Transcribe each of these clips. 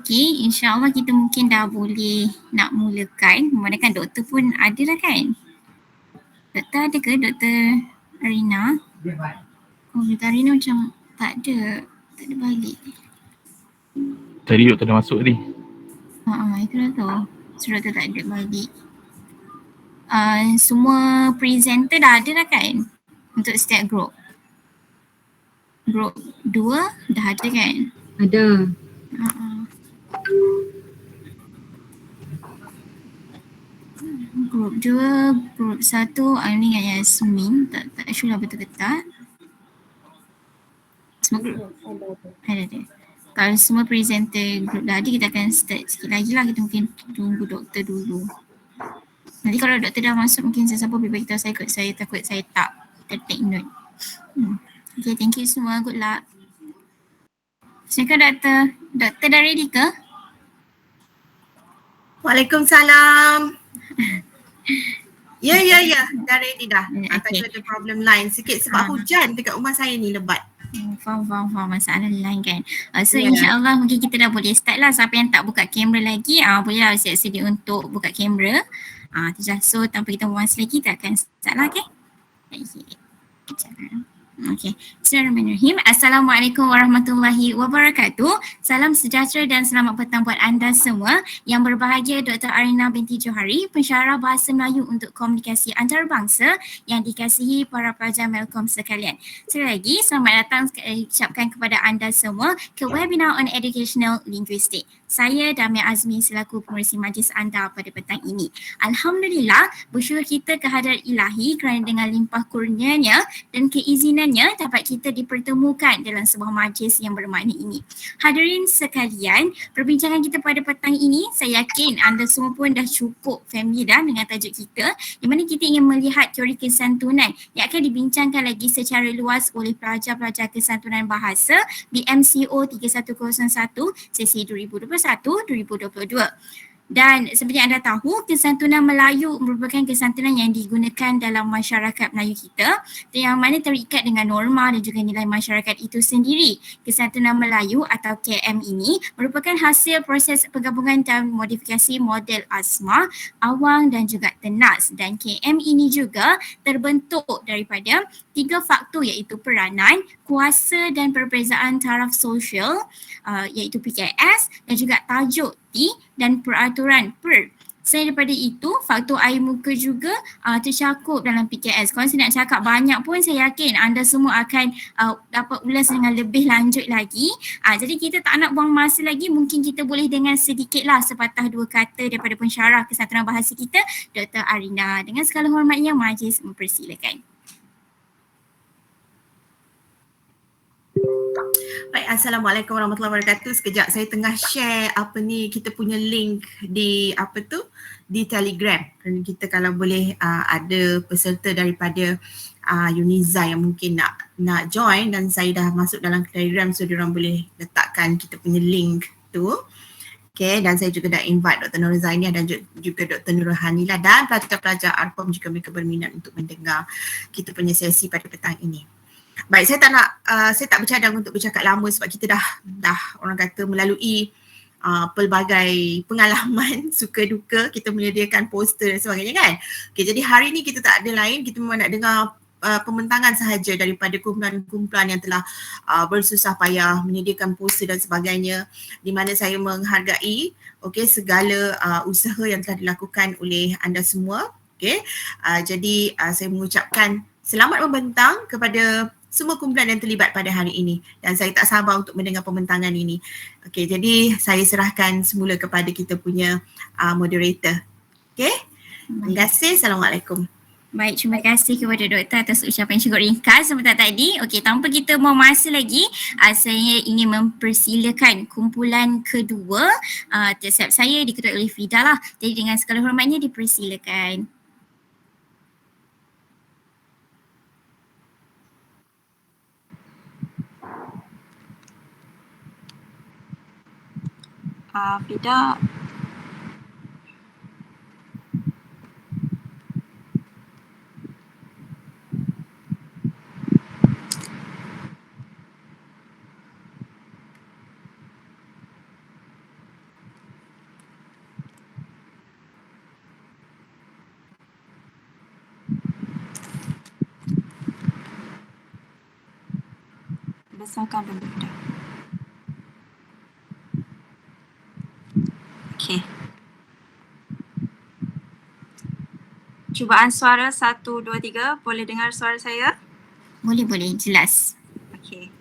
Okey, insyaAllah kita mungkin dah boleh nak mulakan. Memandangkan doktor pun ada dah kan? Doktor ada ke Doktor Arina? Oh, Doktor Arina macam tak ada balik. Tadi doktor dah masuk tadi. Itu dah tahu. So doktor tak ada balik. Semua presenter dah ada dah kan? Untuk setiap group. Group 2 dah ada kan? Ada. Group 2, group 1, Aini dengan Yasmin. Tak sure lah betul ke tak. Semua group? Ada. Kalau semua presenter group dah ada, kita akan start sikit lagi lah. Kita mungkin tunggu doktor dulu. Nanti kalau doktor dah masuk, mungkin sesiapa boleh beritahu saya kot. Saya takut saya tak take note. Okay, thank you semua. Good luck. Assalamualaikum doktor. Doktor dah ready ke? Waalaikumsalam. Ya. Dah ready dah. Okay. Tadi ada problem line sikit sebab hujan dekat rumah saya ni lebat. Faham. Masalah line kan. So insyaAllah mungkin kita dah boleh start lah. Siapa yang tak buka kamera lagi, bolehlah sedia untuk buka kamera. So tanpa kita buang masa lagi, kita akan start lah, okay? Okay. Bismillahirrahmanirrahim. Assalamualaikum warahmatullahi wabarakatuh. Salam sejahtera dan selamat petang buat anda semua. Yang berbahagia Dr. Arina binti Johari, pensyarah Bahasa Melayu untuk Komunikasi Antarabangsa yang dikasihi para pelajar Melkom sekalian. Sekali lagi, selamat datang ucapkan kepada anda semua ke webinar on Educational Linguistic. Saya Damia Azmi selaku pengerusi majlis anda pada petang ini. Alhamdulillah, bersyukur kita kehadrat ilahi kerana dengan limpah kurnianya dan keizinannya dapat kita dipertemukan dalam sebuah majlis yang bermakna ini. Hadirin sekalian, perbincangan kita pada petang ini, saya yakin anda semua pun dah cukup familiar dengan tajuk kita, di mana kita ingin melihat teori kesantunan yang akan dibincangkan lagi secara luas oleh pelajar-pelajar kesantunan bahasa BMCO 3101 sesi 2021-2022. Dan seperti anda tahu, kesantunan Melayu merupakan kesantunan yang digunakan dalam masyarakat Melayu kita, yang mana terikat dengan norma dan juga nilai masyarakat itu sendiri. Kesantunan Melayu atau KM ini merupakan hasil proses penggabungan dan modifikasi model Asma, Awang dan juga Tenas. Dan KM ini juga terbentuk daripada 3 faktor iaitu peranan, kuasa dan perbezaan taraf sosial iaitu PKS dan juga tajuk T dan peraturan per. Selain daripada itu, faktor air muka juga tercakup dalam PKS. Kalau saya nak cakap banyak pun, saya yakin anda semua akan dapat ulas dengan lebih lanjut lagi. Jadi kita tak nak buang masa lagi, mungkin kita boleh dengan sedikitlah sepatah dua kata daripada pensyarah kesantunan bahasa kita, Dr. Arina. Dengan segala hormatnya, majlis mempersilakan. Baik, Assalamualaikum warahmatullahi wabarakatuh. Sekejap saya tengah share kita punya link di di Telegram. Kerana kita kalau boleh ada peserta daripada Uniza yang mungkin nak join, dan saya dah masuk dalam Telegram, so diorang boleh letakkan kita punya link tu. Okay, dan saya juga dah invite Dr. Nurul Zainiah dan juga Dr. Nurul Hanila dan pelajar-pelajar ARPOM jika mereka berminat untuk mendengar kita punya sesi pada petang ini. Baik, saya tak bercadang untuk bercakap lama sebab kita dah orang kata melalui pelbagai pengalaman suka duka, kita menyediakan poster dan sebagainya kan. Okay, jadi hari ni kita tak ada lain, kita memang nak dengar pembentangan sahaja daripada kumpulan-kumpulan yang telah bersusah payah menyediakan poster dan sebagainya, di mana saya menghargai segala usaha yang telah dilakukan oleh anda semua. Jadi saya mengucapkan selamat membentang kepada semua kumpulan yang terlibat pada hari ini, dan saya tak sabar untuk mendengar pembentangan ini. Okey, jadi saya serahkan semula kepada kita punya moderator. Okey, terima kasih. Assalamualaikum. Baik, terima kasih kepada doktor atas ucapan syukur ringkas sebentar tadi. Okey, tanpa kita mau masa lagi, saya ingin mempersilakan kumpulan kedua. Tersiap saya diketuai oleh Fida lah. Jadi dengan segala hormatnya dipersilakan. Fida. Besarkan dulu dah. Okey. Cubaan suara 1, 2, 3. Boleh dengar suara saya? Boleh, jelas. Okey.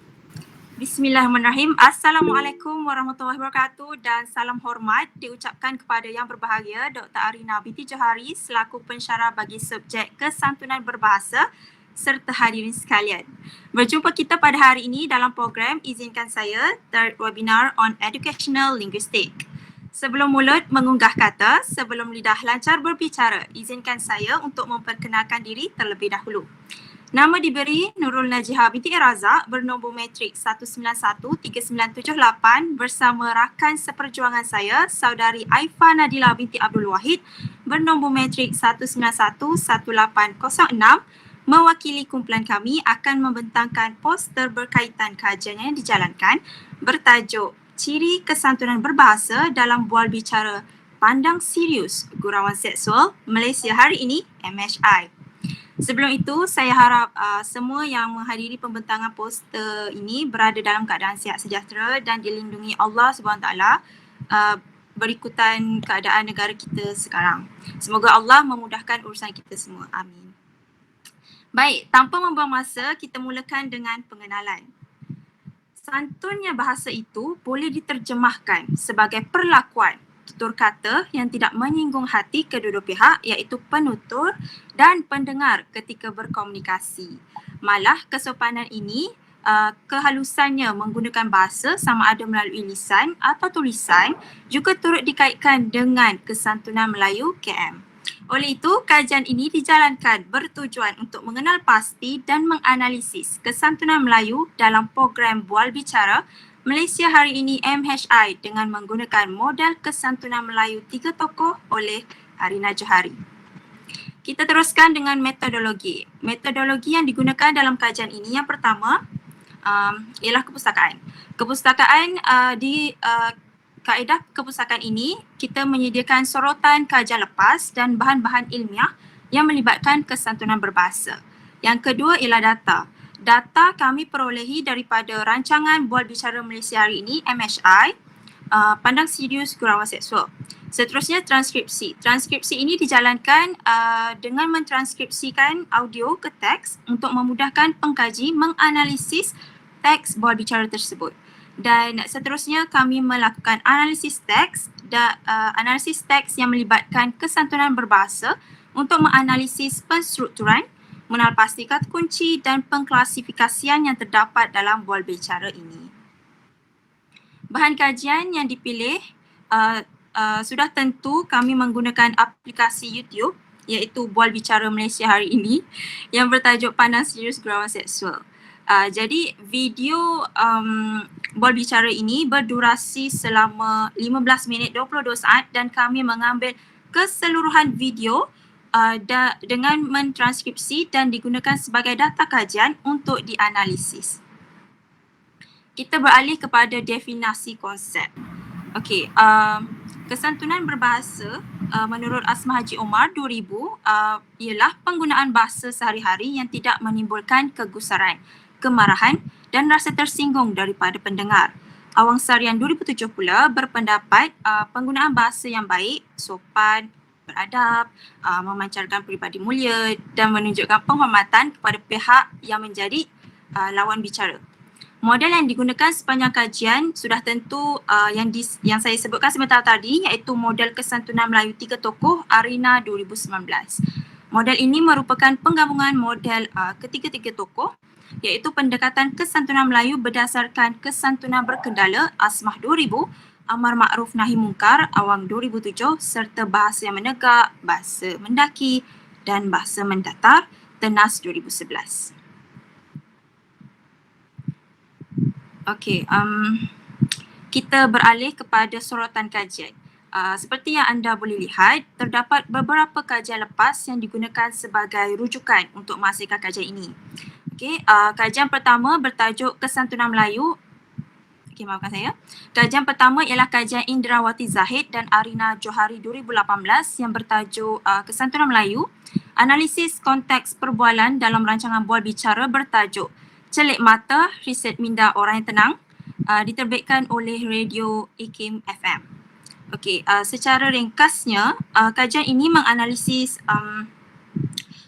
Bismillahirrahmanirrahim. Assalamualaikum warahmatullahi wabarakatuh dan salam hormat diucapkan kepada yang berbahagia Dr. Arina binti Johari selaku pensyarah bagi subjek kesantunan berbahasa serta hadirin sekalian. Berjumpa kita pada hari ini dalam program izinkan saya third webinar on educational linguistic. Sebelum mulut mengunggah kata, sebelum lidah lancar berbicara, izinkan saya untuk memperkenalkan diri terlebih dahulu. Nama diberi Nurul Najihah binti Razak bernombor matrik 1913978 bersama rakan seperjuangan saya, saudari Aifa Nadila binti Abdul Wahid bernombor matrik 1911806 mewakili kumpulan kami akan membentangkan poster berkaitan kajian yang dijalankan bertajuk Ciri Kesantunan Berbahasa dalam Bual Bicara Pandang Serius Gurauan Seksual Malaysia hari ini MHI. Sebelum itu, saya harap semua yang menghadiri pembentangan poster ini berada dalam keadaan sihat sejahtera dan dilindungi Allah SWT berikutan keadaan negara kita sekarang. Semoga Allah memudahkan urusan kita semua. Amin. Baik, tanpa membuang masa, kita mulakan dengan pengenalan. Santunnya bahasa itu boleh diterjemahkan sebagai perlakuan tutur kata yang tidak menyinggung hati kedua-dua pihak iaitu penutur dan pendengar ketika berkomunikasi. Malah kesopanan ini kehalusannya menggunakan bahasa sama ada melalui lisan atau tulisan juga turut dikaitkan dengan kesantunan Melayu KM. Oleh itu, kajian ini dijalankan bertujuan untuk mengenal pasti dan menganalisis kesantunan Melayu dalam program Bual Bicara Malaysia hari ini MHI dengan menggunakan model kesantunan Melayu 3 tokoh oleh Arina Johari. Kita teruskan dengan metodologi. Metodologi yang digunakan dalam kajian ini yang pertama ialah kepustakaan. Kepustakaan di kaedah kepustakaan ini kita menyediakan sorotan kajian lepas dan bahan-bahan ilmiah yang melibatkan kesantunan berbahasa. Yang kedua ialah data. Data kami perolehi daripada rancangan Bual Bicara Malaysia hari ini MHI Pandang Serius Gurauan Seksual. Seterusnya transkripsi. Transkripsi ini dijalankan dengan mentranskripsikan audio ke teks untuk memudahkan pengkaji menganalisis teks bual bicara tersebut. Dan seterusnya kami melakukan analisis teks yang melibatkan kesantunan berbahasa untuk menganalisis penstrukturan, mengenal pasti kata kunci dan pengklasifikasian yang terdapat dalam bual bicara ini. Bahan kajian yang dipilih sudah tentu kami menggunakan aplikasi YouTube iaitu Bual Bicara Malaysia hari ini yang bertajuk Pandang Serius Gurauan Seksual. Jadi video Bual Bicara ini berdurasi selama 15 minit 22 saat dan kami mengambil keseluruhan video dengan mentranskripsi dan digunakan sebagai data kajian untuk dianalisis. Kita beralih kepada definisi konsep. Okey, kesantunan berbahasa menurut Asma Haji Omar 2000 ialah penggunaan bahasa sehari-hari yang tidak menimbulkan kegusaran, kemarahan dan rasa tersinggung daripada pendengar. Awang Sarian 2007 pula berpendapat penggunaan bahasa yang baik, sopan, beradab, memancarkan peribadi mulia dan menunjukkan penghormatan kepada pihak yang menjadi lawan bicara. Model yang digunakan sepanjang kajian sudah tentu yang saya sebutkan sebentar tadi iaitu model kesantunan Melayu 3 tokoh Arina 2019. Model ini merupakan penggabungan model ketiga-tiga tokoh iaitu pendekatan kesantunan Melayu berdasarkan kesantunan berkendala Asmah 2000, Amar Ma'ruf Nahi Mungkar Awang 2007 serta bahasa yang menegak, bahasa mendaki dan bahasa mendatar Tenas 2011. Okey, kita beralih kepada sorotan kajian. Seperti yang anda boleh lihat, terdapat beberapa kajian lepas yang digunakan sebagai rujukan untuk menghasilkan kajian ini. Okey, kajian pertama bertajuk Kesantunan Melayu. Okey, maafkan saya. Kajian pertama ialah kajian Indrawati Zahid dan Arina Johari 2018 yang bertajuk Kesantunan Melayu, analisis konteks perbualan dalam rancangan bual bicara bertajuk Celik Mata, Riset Minda Orang Yang Tenang, diterbitkan oleh Radio IKIM FM. Okey, secara ringkasnya, kajian ini menganalisis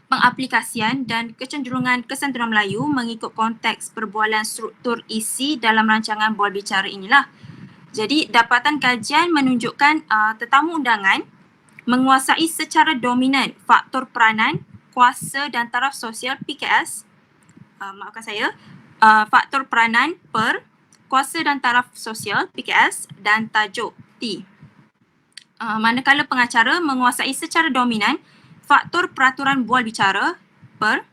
pengaplikasian dan kecenderungan kesantunan Melayu mengikut konteks perbualan struktur isi dalam rancangan bual bicara inilah. Jadi dapatan kajian menunjukkan tetamu undangan menguasai secara dominan faktor peranan, kuasa dan taraf sosial PKS, faktor peranan per, kuasa dan taraf sosial PKS dan tajuk T. Manakala pengacara menguasai secara dominan faktor peraturan bual bicara per.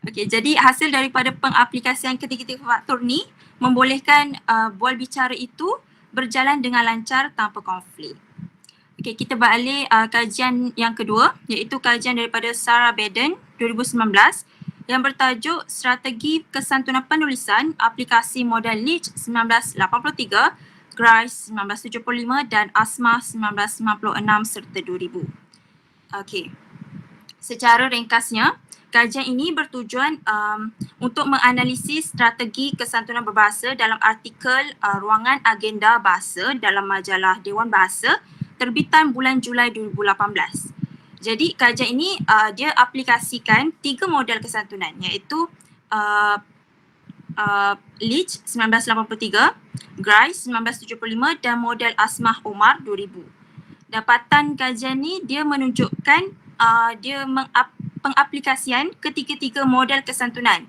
Okey, jadi hasil daripada pengaplikasian ketiga-tiga faktor ni membolehkan bual bicara itu berjalan dengan lancar tanpa konflik. Okey, kita balik kajian yang kedua, iaitu kajian daripada Sarah Baden 2019 yang bertajuk Strategi Kesantunan Penulisan Aplikasi Model Leach 1983, Grice 1975 dan ASMA 1996 serta 2000. Okey. Secara ringkasnya, kajian ini bertujuan untuk menganalisis strategi kesantunan berbahasa dalam artikel Ruangan Agenda Bahasa dalam majalah Dewan Bahasa terbitan bulan Julai 2018. Jadi kajian ini dia aplikasikan 3 model kesantunan, iaitu Leach 1983, Grice 1975 dan model Asmah Omar 2000. Dapatan kajian ni dia menunjukkan dia pengaplikasian ketiga-tiga model kesantunan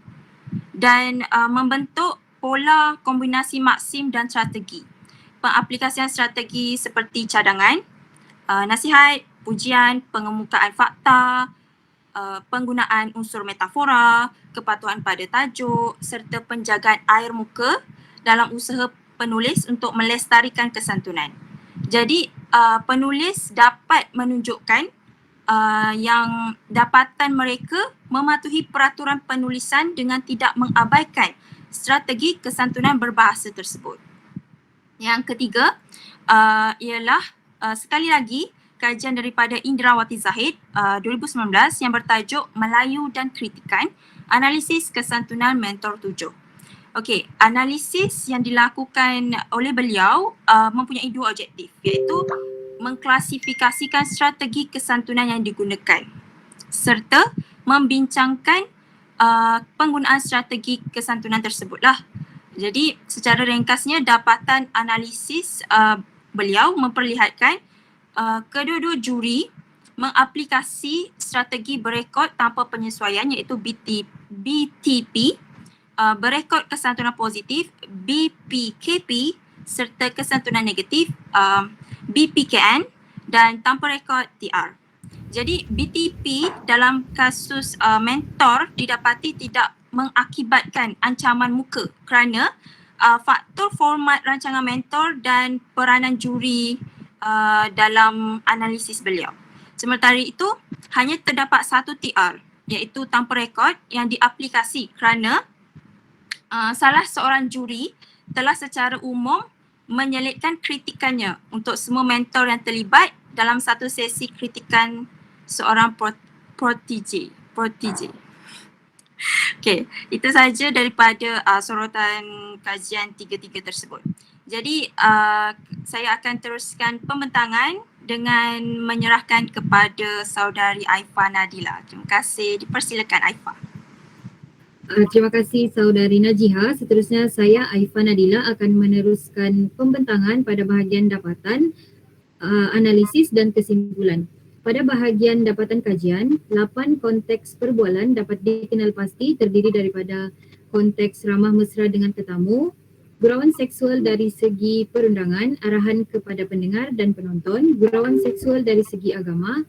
dan membentuk pola kombinasi maksim dan strategi. Pengaplikasian strategi seperti cadangan, nasihat, pujian, pengemukaan fakta, penggunaan unsur metafora, kepatuhan pada tajuk serta penjagaan air muka dalam usaha penulis untuk melestarikan kesantunan. Jadi penulis dapat menunjukkan yang dapatan mereka mematuhi peraturan penulisan dengan tidak mengabaikan strategi kesantunan berbahasa tersebut. Yang ketiga ialah sekali lagi kajian daripada Indrawati Zahid 2019 yang bertajuk Melayu dan Kritikan, Analisis Kesantunan Mentor 7. Okey, analisis yang dilakukan oleh beliau mempunyai 2 objektif, iaitu mengklasifikasikan strategi kesantunan yang digunakan serta membincangkan penggunaan strategi kesantunan tersebutlah. Jadi secara ringkasnya dapatan analisis beliau memperlihatkan kedua-dua juri mengaplikasi strategi berekod tanpa penyesuaian iaitu BTP, berekod kesantunan positif, BPKP serta kesantunan negatif, BPKN dan tanpa rekod TR. Jadi BTP dalam kasus mentor didapati tidak mengakibatkan ancaman muka kerana faktor format rancangan mentor dan peranan juri dalam analisis beliau. Sementara itu hanya terdapat satu TR iaitu tanpa rekod yang diaplikasi kerana salah seorang juri telah secara umum menyelitkan kritikannya untuk semua mentor yang terlibat dalam satu sesi kritikan seorang protege. Okey, itu sahaja daripada sorotan kajian tiga-tiga tersebut. Jadi saya akan teruskan pembentangan dengan menyerahkan kepada saudari Aifa Nadila. Terima kasih. Dipersilakan Aifa. Terima kasih saudari Najiha. Seterusnya saya Aifa Nadila akan meneruskan pembentangan pada bahagian dapatan, analisis dan kesimpulan. Pada bahagian dapatan kajian, 8 konteks perbualan dapat dikenal pasti terdiri daripada konteks ramah mesra dengan tetamu, gurauan seksual dari segi perundangan, arahan kepada pendengar dan penonton, gurauan seksual dari segi agama,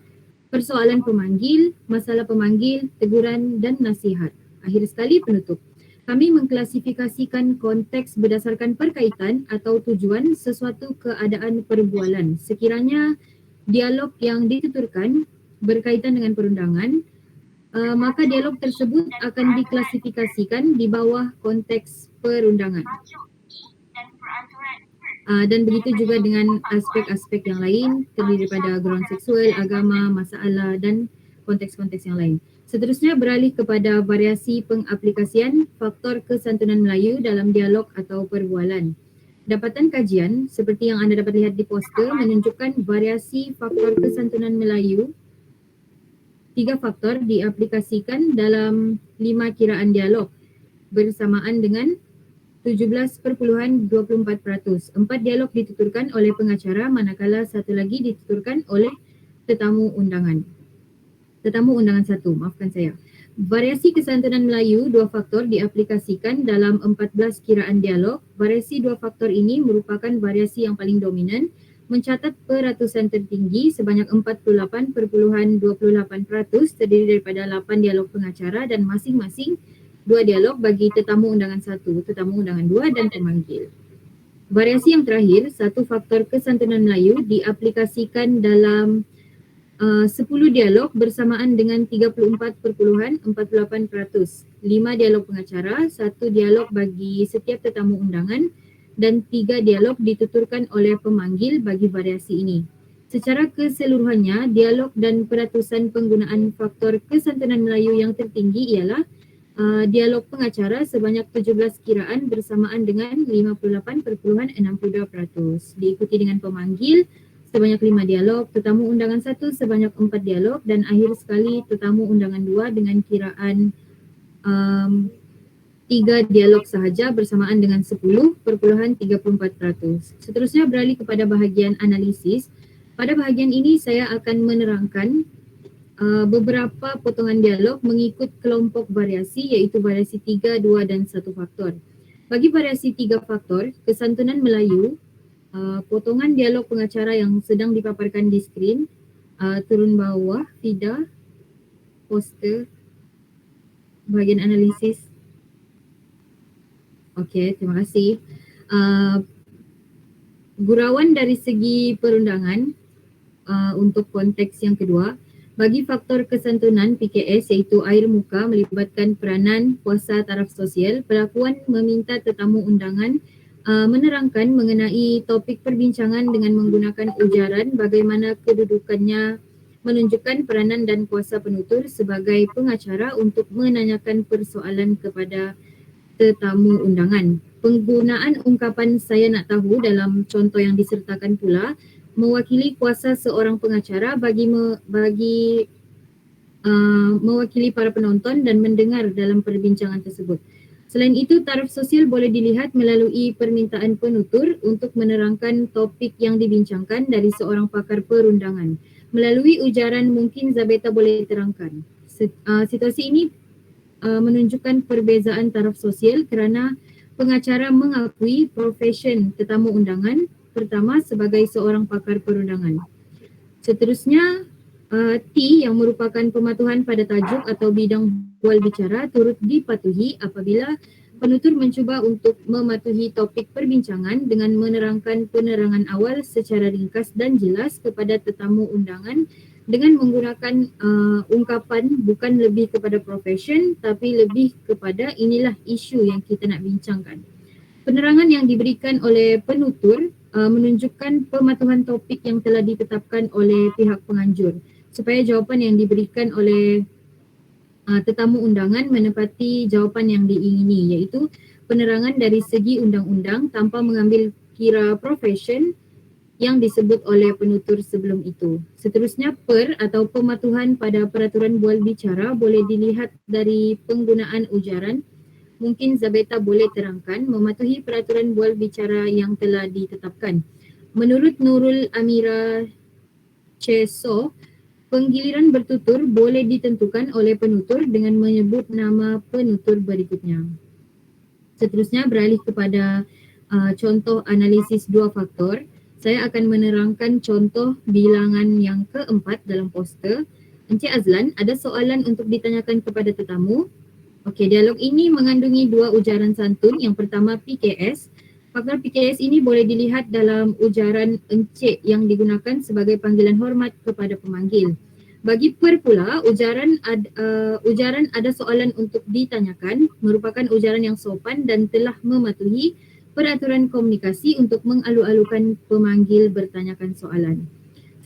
persoalan pemanggil, masalah pemanggil, teguran dan nasihat. Akhir sekali penutup. Kami mengklasifikasikan konteks berdasarkan perkaitan atau tujuan sesuatu keadaan perbualan. Sekiranya dialog yang dituturkan berkaitan dengan perundangan, maka dialog tersebut akan diklasifikasikan di bawah konteks perundangan. Dan begitu juga dengan aspek-aspek yang lain terdiri daripada gurauan seksual, agama, masalah dan konteks-konteks yang lain. Seterusnya beralih kepada variasi pengaplikasian faktor kesantunan Melayu dalam dialog atau perbualan. Dapatan kajian seperti yang anda dapat lihat di poster menunjukkan variasi faktor kesantunan Melayu 3 faktor diaplikasikan dalam 5 kiraan dialog bersamaan dengan 17.24%. 4 dialog dituturkan oleh pengacara manakala satu lagi dituturkan oleh tetamu undangan. Tetamu undangan 1, maafkan saya. Variasi kesantunan Melayu 2 faktor diaplikasikan dalam 14 kiraan dialog. Variasi 2 faktor ini merupakan variasi yang paling dominan, mencatat peratusan tertinggi sebanyak 48.28%, terdiri daripada 8 dialog pengacara dan masing-masing 2 dialog bagi tetamu undangan 1, tetamu undangan 2 dan pemanggil. Variasi yang terakhir, 1 faktor kesantunan Melayu diaplikasikan dalam 10 dialog bersamaan dengan 34.48%. 5 dialog pengacara, 1 dialog bagi setiap tetamu undangan dan 3 dialog dituturkan oleh pemanggil bagi variasi ini. Secara keseluruhannya, dialog dan peratusan penggunaan faktor kesantunan Melayu yang tertinggi ialah dialog pengacara sebanyak 17 kiraan bersamaan dengan 58.62%. Diikuti dengan pemanggil sebanyak 5 dialog, tetamu undangan 1 sebanyak 4 dialog dan akhir sekali tetamu undangan 2 dengan kiraan 3 dialog sahaja bersamaan dengan 10.34%. Seterusnya beralih kepada bahagian analisis. Pada bahagian ini saya akan menerangkan beberapa potongan dialog mengikut kelompok variasi iaitu variasi 3, 2 dan 1 faktor. Bagi variasi 3 faktor, kesantunan Melayu, potongan dialog pengacara yang sedang dipaparkan di skrin, turun bawah, Fida, poster, bahagian analisis. Okey, terima kasih. Gurauan dari segi perundangan untuk konteks yang kedua, bagi faktor kesantunan PKS iaitu air muka melibatkan peranan kuasa taraf sosial, pelakuan meminta tetamu undangan menerangkan mengenai topik perbincangan dengan menggunakan ujaran bagaimana kedudukannya menunjukkan peranan dan kuasa penutur sebagai pengacara untuk menanyakan persoalan kepada tetamu undangan. Penggunaan ungkapan saya nak tahu dalam contoh yang disertakan pula mewakili kuasa seorang pengacara bagi mewakili para penonton dan mendengar dalam perbincangan tersebut. Selain itu, taraf sosial boleh dilihat melalui permintaan penutur untuk menerangkan topik yang dibincangkan dari seorang pakar perundangan. Melalui ujaran mungkin Zabeta boleh terangkan. Situasi ini menunjukkan perbezaan taraf sosial kerana pengacara mengakui profesion tetamu undangan pertama sebagai seorang pakar perundangan. Seterusnya, T yang merupakan pematuhan pada tajuk atau bidang bual bicara turut dipatuhi apabila penutur mencuba untuk mematuhi topik perbincangan dengan menerangkan penerangan awal secara ringkas dan jelas kepada tetamu undangan dengan menggunakan ungkapan bukan lebih kepada profession tapi lebih kepada inilah isu yang kita nak bincangkan. Penerangan yang diberikan oleh penutur menunjukkan pematuhan topik yang telah ditetapkan oleh pihak penganjur supaya jawapan yang diberikan oleh tetamu undangan menepati jawapan yang diingini iaitu penerangan dari segi undang-undang tanpa mengambil kira profession yang disebut oleh penutur sebelum itu. Seterusnya, atau pematuhan pada peraturan bual bicara boleh dilihat dari penggunaan ujaran. Mungkin Zabeta boleh terangkan mematuhi peraturan bual bicara yang telah ditetapkan. Menurut Nurul Amira Ceso, penggiliran bertutur boleh ditentukan oleh penutur dengan menyebut nama penutur berikutnya. Seterusnya beralih kepada contoh analisis 2 faktor. Saya akan menerangkan contoh bilangan yang keempat dalam poster. Encik Azlan, ada soalan untuk ditanyakan kepada tetamu. Okey, dialog ini mengandungi 2 ujaran santun. Yang pertama PKS. Faktor PKS ini boleh dilihat dalam ujaran encik yang digunakan sebagai panggilan hormat kepada pemanggil. Bagi pula, ujaran ada soalan untuk ditanyakan merupakan ujaran yang sopan dan telah mematuhi peraturan komunikasi untuk mengalu-alukan pemanggil bertanyakan soalan.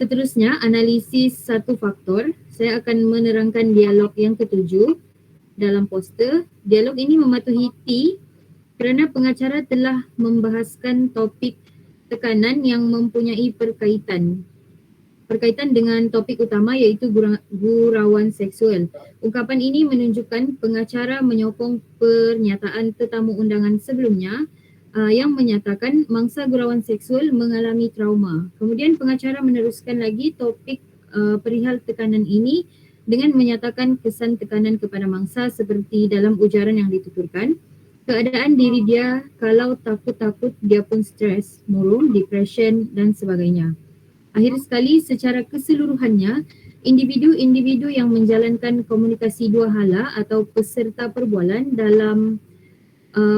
Seterusnya, analisis satu faktor. Saya akan menerangkan dialog yang ketujuh dalam poster. Dialog ini mematuhi T kerana pengacara telah membahaskan topik tekanan yang mempunyai berkaitan dengan topik utama iaitu gurauan seksual. Ungkapan ini menunjukkan pengacara menyokong pernyataan tetamu undangan sebelumnya yang menyatakan mangsa gurauan seksual mengalami trauma. Kemudian pengacara meneruskan lagi topik perihal tekanan ini dengan menyatakan kesan tekanan kepada mangsa seperti dalam ujaran yang dituturkan. Keadaan diri dia kalau takut-takut dia pun stres, murung, depression dan sebagainya. Akhir sekali, secara keseluruhannya, individu-individu yang menjalankan komunikasi dua hala atau peserta perbualan dalam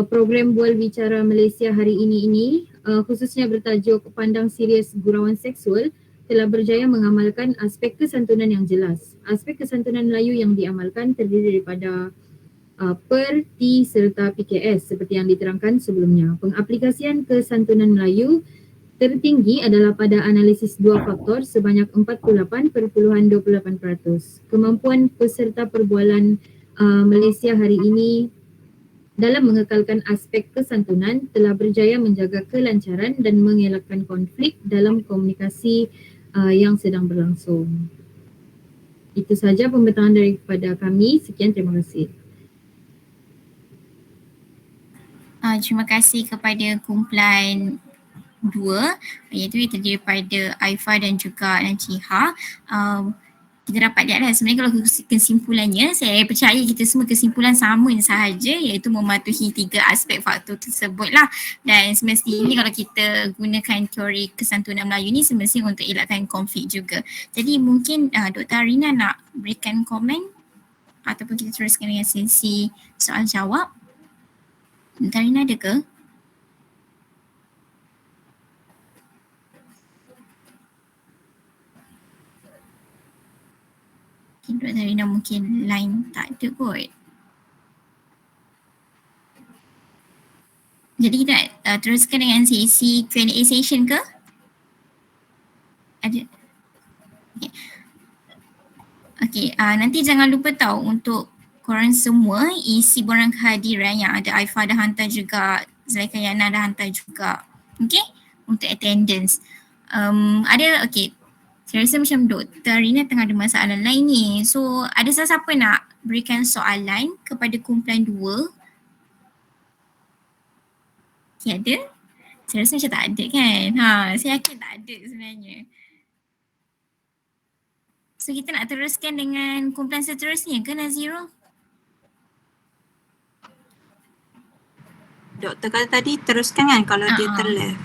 program Bual Bicara Malaysia hari ini khususnya bertajuk Pandang Serius Gurauan Seksual telah berjaya mengamalkan aspek kesantunan yang jelas. Aspek kesantunan Melayu yang diamalkan terdiri daripada per, T serta PKS seperti yang diterangkan sebelumnya. Pengaplikasian kesantunan Melayu tertinggi adalah pada analisis dua faktor sebanyak 48.28%. Kemampuan peserta perbualan Malaysia hari ini dalam mengekalkan aspek kesantunan telah berjaya menjaga kelancaran dan mengelakkan konflik dalam komunikasi yang sedang berlangsung. Itu saja pembentangan daripada kami. Sekian, terima kasih. Terima kasih kepada kumpulan 2 iaitu yang terdiri daripada Aifa dan juga Najihah. Kita dapat lihat lah sebenarnya kalau kesimpulannya, saya percaya kita semua kesimpulan sama sahaja iaitu mematuhi 3 aspek faktor tersebut lah. Dan semestinya kalau kita gunakan teori kesantunan Melayu ni semestinya untuk elakkan konflik juga. Jadi mungkin Dr. Arina nak berikan komen ataupun kita teruskan dengan sesi soal jawab. Dr. Arina ada ke? Dr. Arina mungkin line tak ada kot. Jadi kita teruskan dengan sesi Q&A session ke? Ada? Okay. Nanti jangan lupa tahu untuk korang semua isi borang kehadiran yang ada Aifa dah hantar juga, Zulaikha Yana dah hantar juga. Okay? Untuk attendance. Okay. Saya rasa macam Dr. Arina tengah ada masalah lain ni. So ada siapa nak berikan soalan kepada kumpulan 2? Okay, ada? Saya rasa macam tak ada kan? Saya yakin tak ada sebenarnya. So kita nak teruskan dengan kumpulan seterusnya ke Nazirul? Doktor kata tadi teruskan kan kalau dia terleft.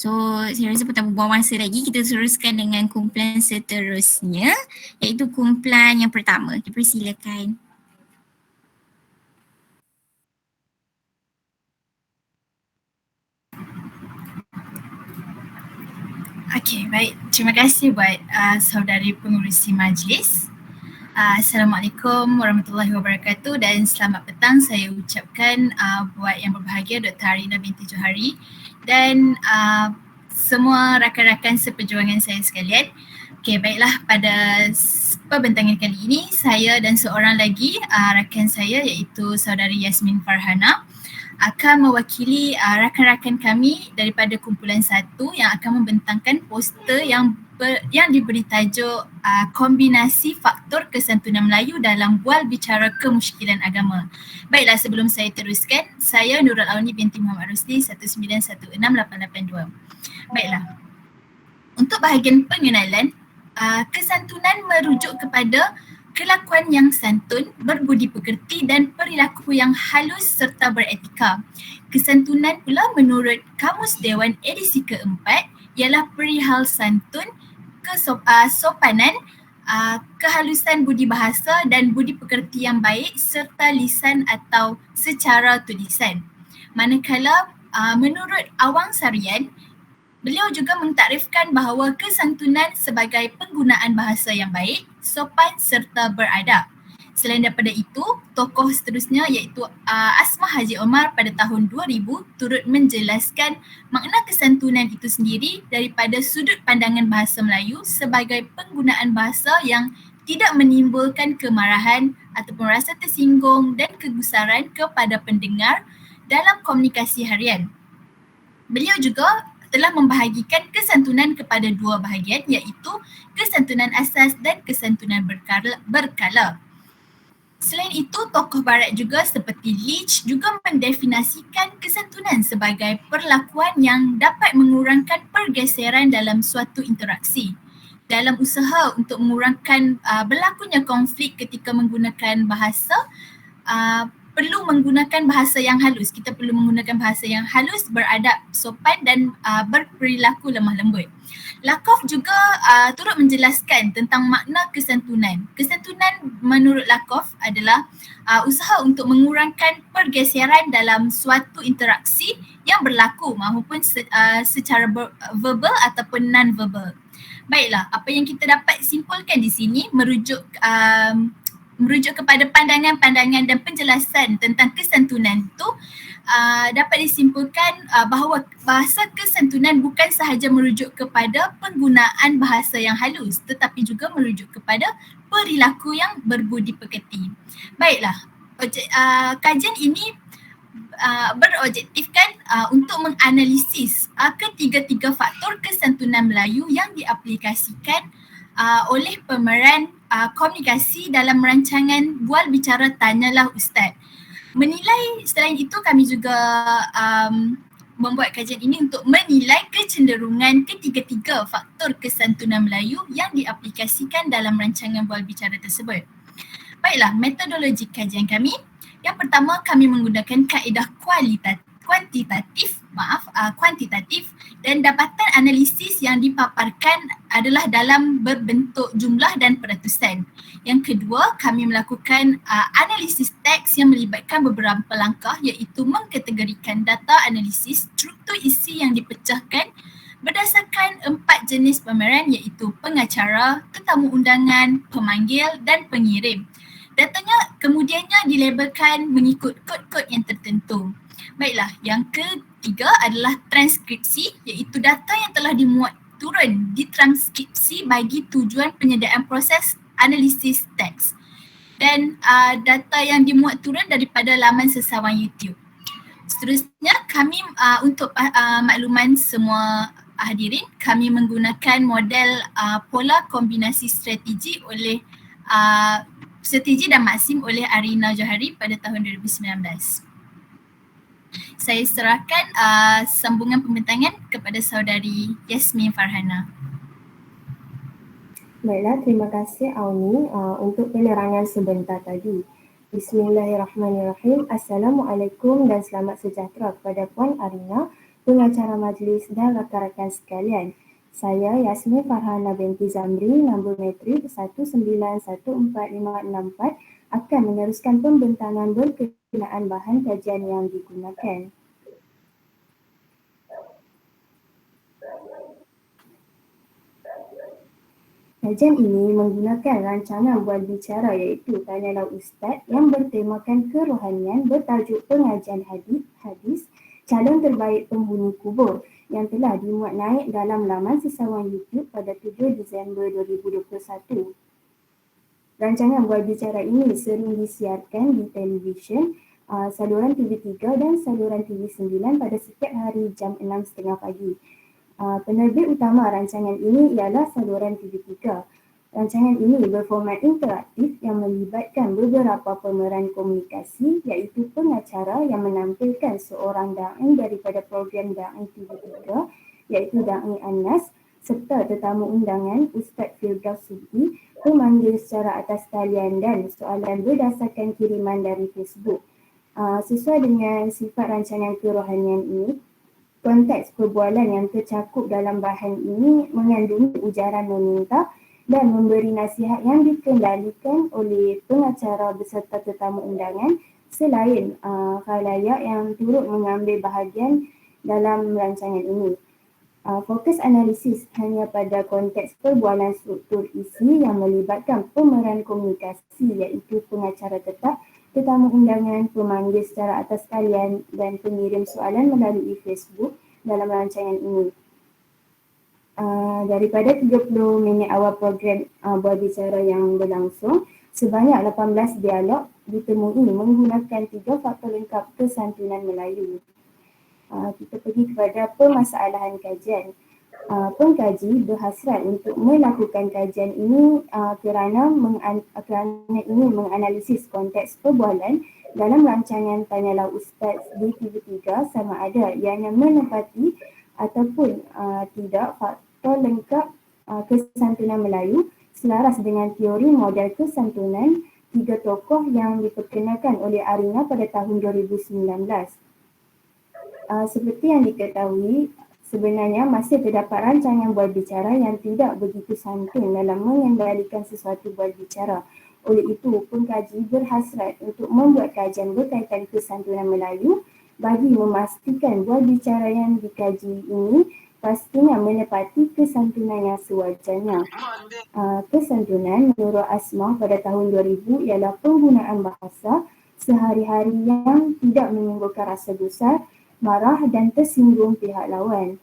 So saya rasa pertama buang masa lagi, kita teruskan dengan kumpulan seterusnya iaitu kumpulan yang pertama. Dipersilakan. Okey, baik. Terima kasih buat saudari pengurusi majlis. Assalamualaikum warahmatullahi wabarakatuh dan selamat petang saya ucapkan buat yang berbahagia Dr. Arina binti Johari dan semua rakan-rakan seperjuangan saya sekalian. Okey, baiklah, pada pembentangan kali ini saya dan seorang lagi rakan saya iaitu saudari Yasmin Farhana akan mewakili rakan-rakan kami daripada kumpulan 1 yang akan membentangkan poster yang diberi tajuk kombinasi faktor kesantunan Melayu dalam bual bicara kemusykilan agama. Baiklah, sebelum saya teruskan, saya Nurul Auni binti Muhammad Rusdi 1916882. Baiklah, untuk bahagian pengenalan, kesantunan merujuk kepada kelakuan yang santun, berbudi pekerti dan perilaku yang halus serta beretika. Kesantunan pula menurut Kamus Dewan edisi keempat ialah perihal santun, kesopanan, kehalusan budi bahasa dan budi pekerti yang baik serta lisan atau secara tulisan. Manakala menurut Awang Sarian, beliau juga mentakrifkan bahawa kesantunan sebagai penggunaan bahasa yang baik, sopan serta beradab. Selain daripada itu, tokoh seterusnya iaitu Asmah Haji Omar pada tahun 2000 turut menjelaskan makna kesantunan itu sendiri daripada sudut pandangan bahasa Melayu sebagai penggunaan bahasa yang tidak menimbulkan kemarahan ataupun rasa tersinggung dan kegusaran kepada pendengar dalam komunikasi harian. Beliau juga telah membahagikan kesantunan kepada dua bahagian iaitu kesantunan asas dan kesantunan berkala. Selain itu, tokoh barat juga seperti Leach juga mendefinisikan kesantunan sebagai perlakuan yang dapat mengurangkan pergeseran dalam suatu interaksi. Dalam usaha untuk mengurangkan berlakunya konflik ketika menggunakan bahasa, perlu menggunakan bahasa yang halus. Kita perlu menggunakan bahasa yang halus, beradab, sopan dan berperilaku lemah lembut. Lakoff juga turut menjelaskan tentang makna kesantunan. Kesantunan menurut Lakoff adalah usaha untuk mengurangkan pergeseran dalam suatu interaksi yang berlaku maupun secara verbal ataupun non-verbal. Baiklah, apa yang kita dapat simpulkan di sini merujuk kepada pandangan-pandangan dan penjelasan tentang kesantunan itu dapat disimpulkan bahawa bahasa kesantunan bukan sahaja merujuk kepada penggunaan bahasa yang halus tetapi juga merujuk kepada perilaku yang berbudi pekerti. Baiklah, kajian ini berobjektifkan untuk menganalisis ketiga-tiga faktor kesantunan Melayu yang diaplikasikan oleh pemeran komunikasi dalam rancangan Bual Bicara Tanyalah Ustaz. Menilai, selain itu kami juga membuat kajian ini untuk menilai kecenderungan ketiga-tiga faktor kesantunan Melayu yang diaplikasikan dalam rancangan Bual Bicara tersebut. Baiklah, metodologi kajian kami. Yang pertama, kami menggunakan kaedah kuantitatif dan dapatan analisis yang dipaparkan adalah dalam berbentuk jumlah dan peratusan. Yang kedua, kami melakukan analisis teks yang melibatkan beberapa langkah iaitu mengkategorikan data analisis, struktur isi yang dipecahkan berdasarkan 4 jenis pemeran iaitu pengacara, tetamu undangan, pemanggil dan pengirim. Datanya kemudiannya dilabelkan mengikut kod-kod yang tertentu. Baiklah, yang ketiga adalah transkripsi iaitu data yang telah dimuat turun ditranskripsi bagi tujuan penyediaan proses analisis teks. Dan data yang dimuat turun daripada laman sesawan YouTube. Seterusnya kami untuk makluman semua hadirin, kami menggunakan model pola kombinasi strategi oleh strategi dan maksim oleh Arina Johari pada tahun 2019. Saya serahkan sambungan pembentangan kepada saudari Yasmin Farhana. Baiklah, terima kasih Auni untuk penerangan sebentar tadi. Bismillahirrahmanirrahim. Assalamualaikum dan selamat sejahtera kepada Puan Arina, pengacara majlis dan rakan-rakan sekalian. Saya Yasmin Farhana binti Zamri, nombor metrik 1914564 akan meneruskan pembentangan berkenaan bahan kajian yang digunakan. Kajian ini menggunakan rancangan bual bicara iaitu Tanyalah Ustaz yang bertemakan kerohanian bertajuk pengajian hadis calon terbaik penghuni kubur yang telah dimuat naik dalam laman sesawan YouTube pada 7 Disember 2021. Rancangan bual bicara ini sering disiarkan di televisyen, saluran TV3 dan saluran TV9 pada setiap hari jam 6.30 pagi. Penerbit utama rancangan ini ialah saluran TV3. Rancangan ini berformat interaktif yang melibatkan beberapa pemeran komunikasi iaitu pengacara yang menampilkan seorang da'i daripada program da'i TV3 iaitu Da'i Anas serta tetamu undangan Ustaz Firdaus Subhi, pemanggil secara atas talian dan soalan berdasarkan kiriman dari Facebook. Sesuai dengan sifat rancangan kerohanian ini, konteks perbualan yang tercakup dalam bahan ini mengandungi ujaran meminta dan memberi nasihat yang dikendalikan oleh pengacara beserta tetamu undangan selain khalayak yang turut mengambil bahagian dalam rancangan ini. Fokus analisis hanya pada konteks perbualan struktur isi yang melibatkan pemeran komunikasi iaitu pengacara tetap, tetamu undangan, pemanggil secara atas talian dan pengirim soalan melalui Facebook dalam rancangan ini. Daripada 30 minit awal program buat bicara yang berlangsung, sebanyak 18 dialog ditemui menggunakan 3 faktor lengkap kesantunan Melayu. Kita pergi kepada permasalahan kajian. Pengkaji berhasrat untuk melakukan kajian ini kerana ingin menganalisis konteks perbualan dalam rancangan Tanyalah Ustaz di TV3 sama ada ianya menepati ataupun tidak faktor lengkap kesantunan Melayu selaras dengan teori model kesantunan 3 tokoh yang diperkenalkan oleh Arina pada tahun 2019. Seperti yang diketahui, sebenarnya masih terdapat rancangan bual bicara yang tidak begitu santun dalam mengendalikan sesuatu bual bicara. Oleh itu, pengkaji berhasrat untuk membuat kajian berkaitan kesantunan Melayu bagi memastikan bual bicara yang dikaji ini pastinya menepati kesantunan yang sewajarnya. Kesantunan menurut Asma pada tahun 2000 ialah penggunaan bahasa sehari-hari yang tidak menimbulkan rasa gusar, marah dan tersinggung pihak lawan.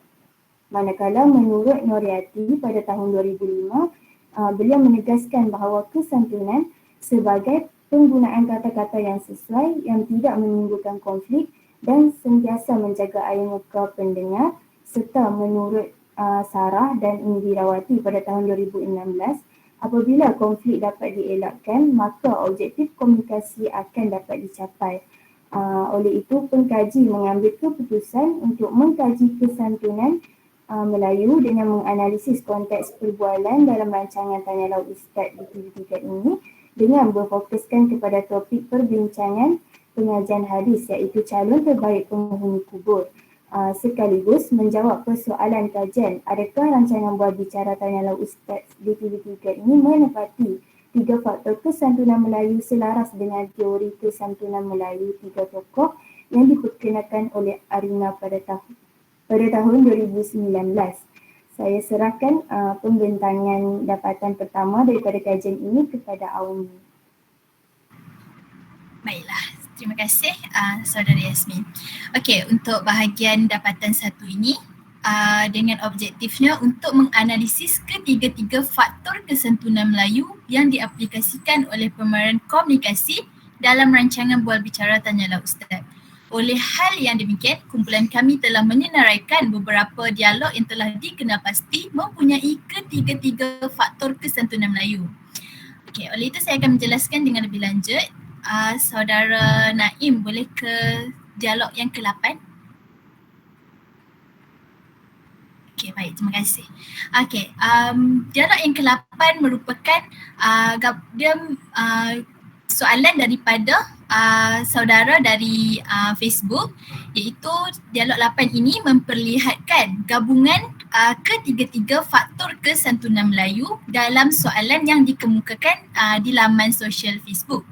Manakala menurut Nuriati pada tahun 2005, beliau menegaskan bahawa kesantunan sebagai penggunaan kata-kata yang sesuai yang tidak menimbulkan konflik dan sentiasa menjaga air muka pendengar, serta menurut Sarah dan Indirawati pada tahun 2016, apabila konflik dapat dielakkan, maka objektif komunikasi akan dapat dicapai. Oleh itu, pengkaji mengambil keputusan untuk mengkaji kesantunan Melayu dengan menganalisis konteks perbualan dalam rancangan Tanyalah Ustaz di TV3 ini dengan berfokuskan kepada topik perbincangan pengajian hadis iaitu calon terbaik penghuni kubur. Sekaligus menjawab persoalan kajian, adakah rancangan bual bicara Tanyalah Ustaz di TV3 ini menepati 3 faktor kesantunan Melayu selaras dengan teori kesantunan Melayu 3 tokoh yang diperkenalkan oleh Arina pada tahun 2019. Saya serahkan pembentangan dapatan pertama daripada kajian ini kepada Auni. Baiklah, terima kasih Saudari Yasmin. Okey, untuk bahagian dapatan satu ini, dengan objektifnya untuk menganalisis ketiga-tiga faktor kesantunan Melayu yang diaplikasikan oleh pemeran komunikasi dalam rancangan bual bicara Tanyalah Ustaz. Oleh hal yang demikian, kumpulan kami telah menyenaraikan beberapa dialog yang telah dikenal pasti mempunyai ketiga-tiga faktor kesantunan Melayu. Okey, oleh itu saya akan menjelaskan dengan lebih lanjut. Saudara Naim, boleh ke dialog yang ke-8? Okey, baik, terima kasih. Okey, dialog yang ke-8 merupakan soalan daripada saudara dari Facebook, iaitu dialog 8 ini memperlihatkan gabungan ketiga-tiga faktor kesantunan Melayu dalam soalan yang dikemukakan di laman sosial Facebook.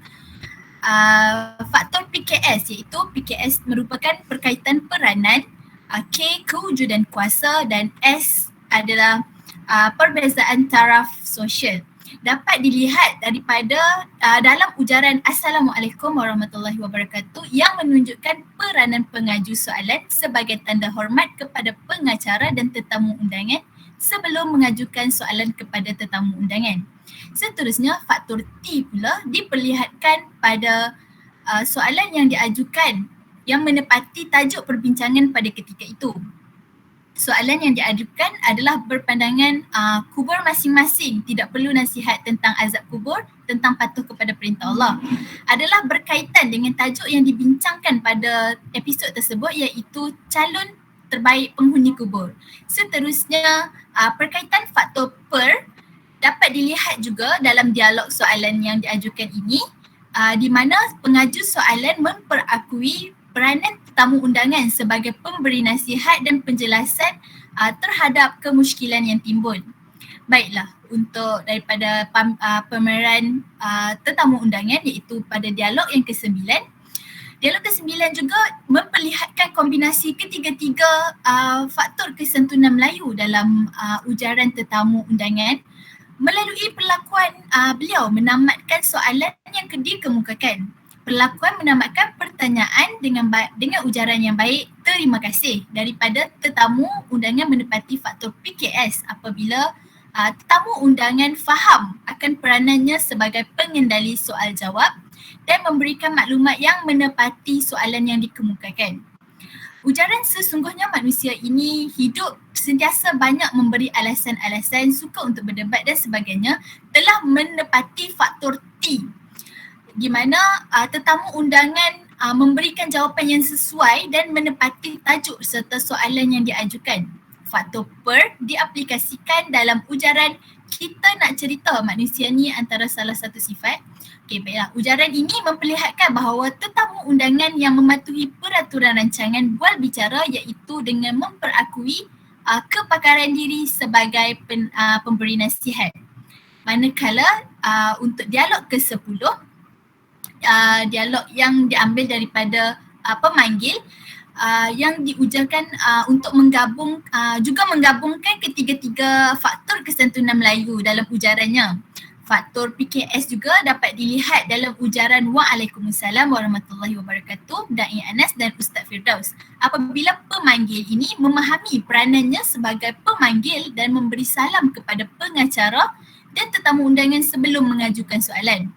Faktor PKS, iaitu PKS merupakan perkaitan peranan, K kewujudan kuasa dan S adalah perbezaan taraf sosial. Dapat dilihat daripada dalam ujaran Assalamualaikum warahmatullahi wabarakatuh yang menunjukkan peranan pengaju soalan sebagai tanda hormat kepada pengacara dan tetamu undangan sebelum mengajukan soalan kepada tetamu undangan. Seterusnya, faktor T pula diperlihatkan pada soalan yang diajukan yang menepati tajuk perbincangan pada ketika itu. Soalan yang diajukan adalah berpandangan kubur masing-masing tidak perlu nasihat tentang azab kubur, tentang patuh kepada perintah Allah. Adalah berkaitan dengan tajuk yang dibincangkan pada episod tersebut iaitu calon terbaik penghuni kubur. Seterusnya, perkaitan faktor per dapat dilihat juga dalam dialog soalan yang diajukan ini, di mana pengaju soalan memperakui peranan tetamu undangan sebagai pemberi nasihat dan penjelasan terhadap kemusykilan yang timbul. Baiklah, untuk daripada pemeran tetamu undangan iaitu pada dialog yang ke-9, Dialog ke-9 juga memperlihatkan kombinasi ketiga-tiga faktor kesantunan Melayu dalam ujaran tetamu undangan melalui perlakuan beliau menamatkan soalan yang dikemukakan. Perlakuan menamatkan pertanyaan dengan ujaran yang baik, terima kasih, daripada tetamu undangan menepati faktor PKS apabila tetamu undangan faham akan peranannya sebagai pengendali soal jawab dan memberikan maklumat yang menepati soalan yang dikemukakan. Ujaran sesungguhnya manusia ini hidup sentiasa banyak memberi alasan-alasan, suka untuk berdebat dan sebagainya, telah menepati faktor T, di mana tetamu undangan memberikan jawapan yang sesuai dan menepati tajuk serta soalan yang diajukan. Faktor per diaplikasikan dalam ujaran kita nak cerita manusia ni antara salah satu sifat. Okey, baiklah. Ujaran ini memperlihatkan bahawa tetamu undangan yang mematuhi peraturan rancangan bual bicara iaitu dengan memperakui kepakaran diri sebagai pemberi nasihat. Manakala untuk dialog ke-10, dialog yang diambil daripada pemanggil yang diujarkan untuk menggabungkan ketiga-tiga faktor kesantunan Melayu dalam ujarannya. Faktor PKS juga dapat dilihat dalam ujaran Waalaikumsalam warahmatullahi wabarakatuh Da'i Anas dan Ustaz Firdaus. Apabila pemanggil ini memahami peranannya sebagai pemanggil dan memberi salam kepada pengacara dan tetamu undangan sebelum mengajukan soalan.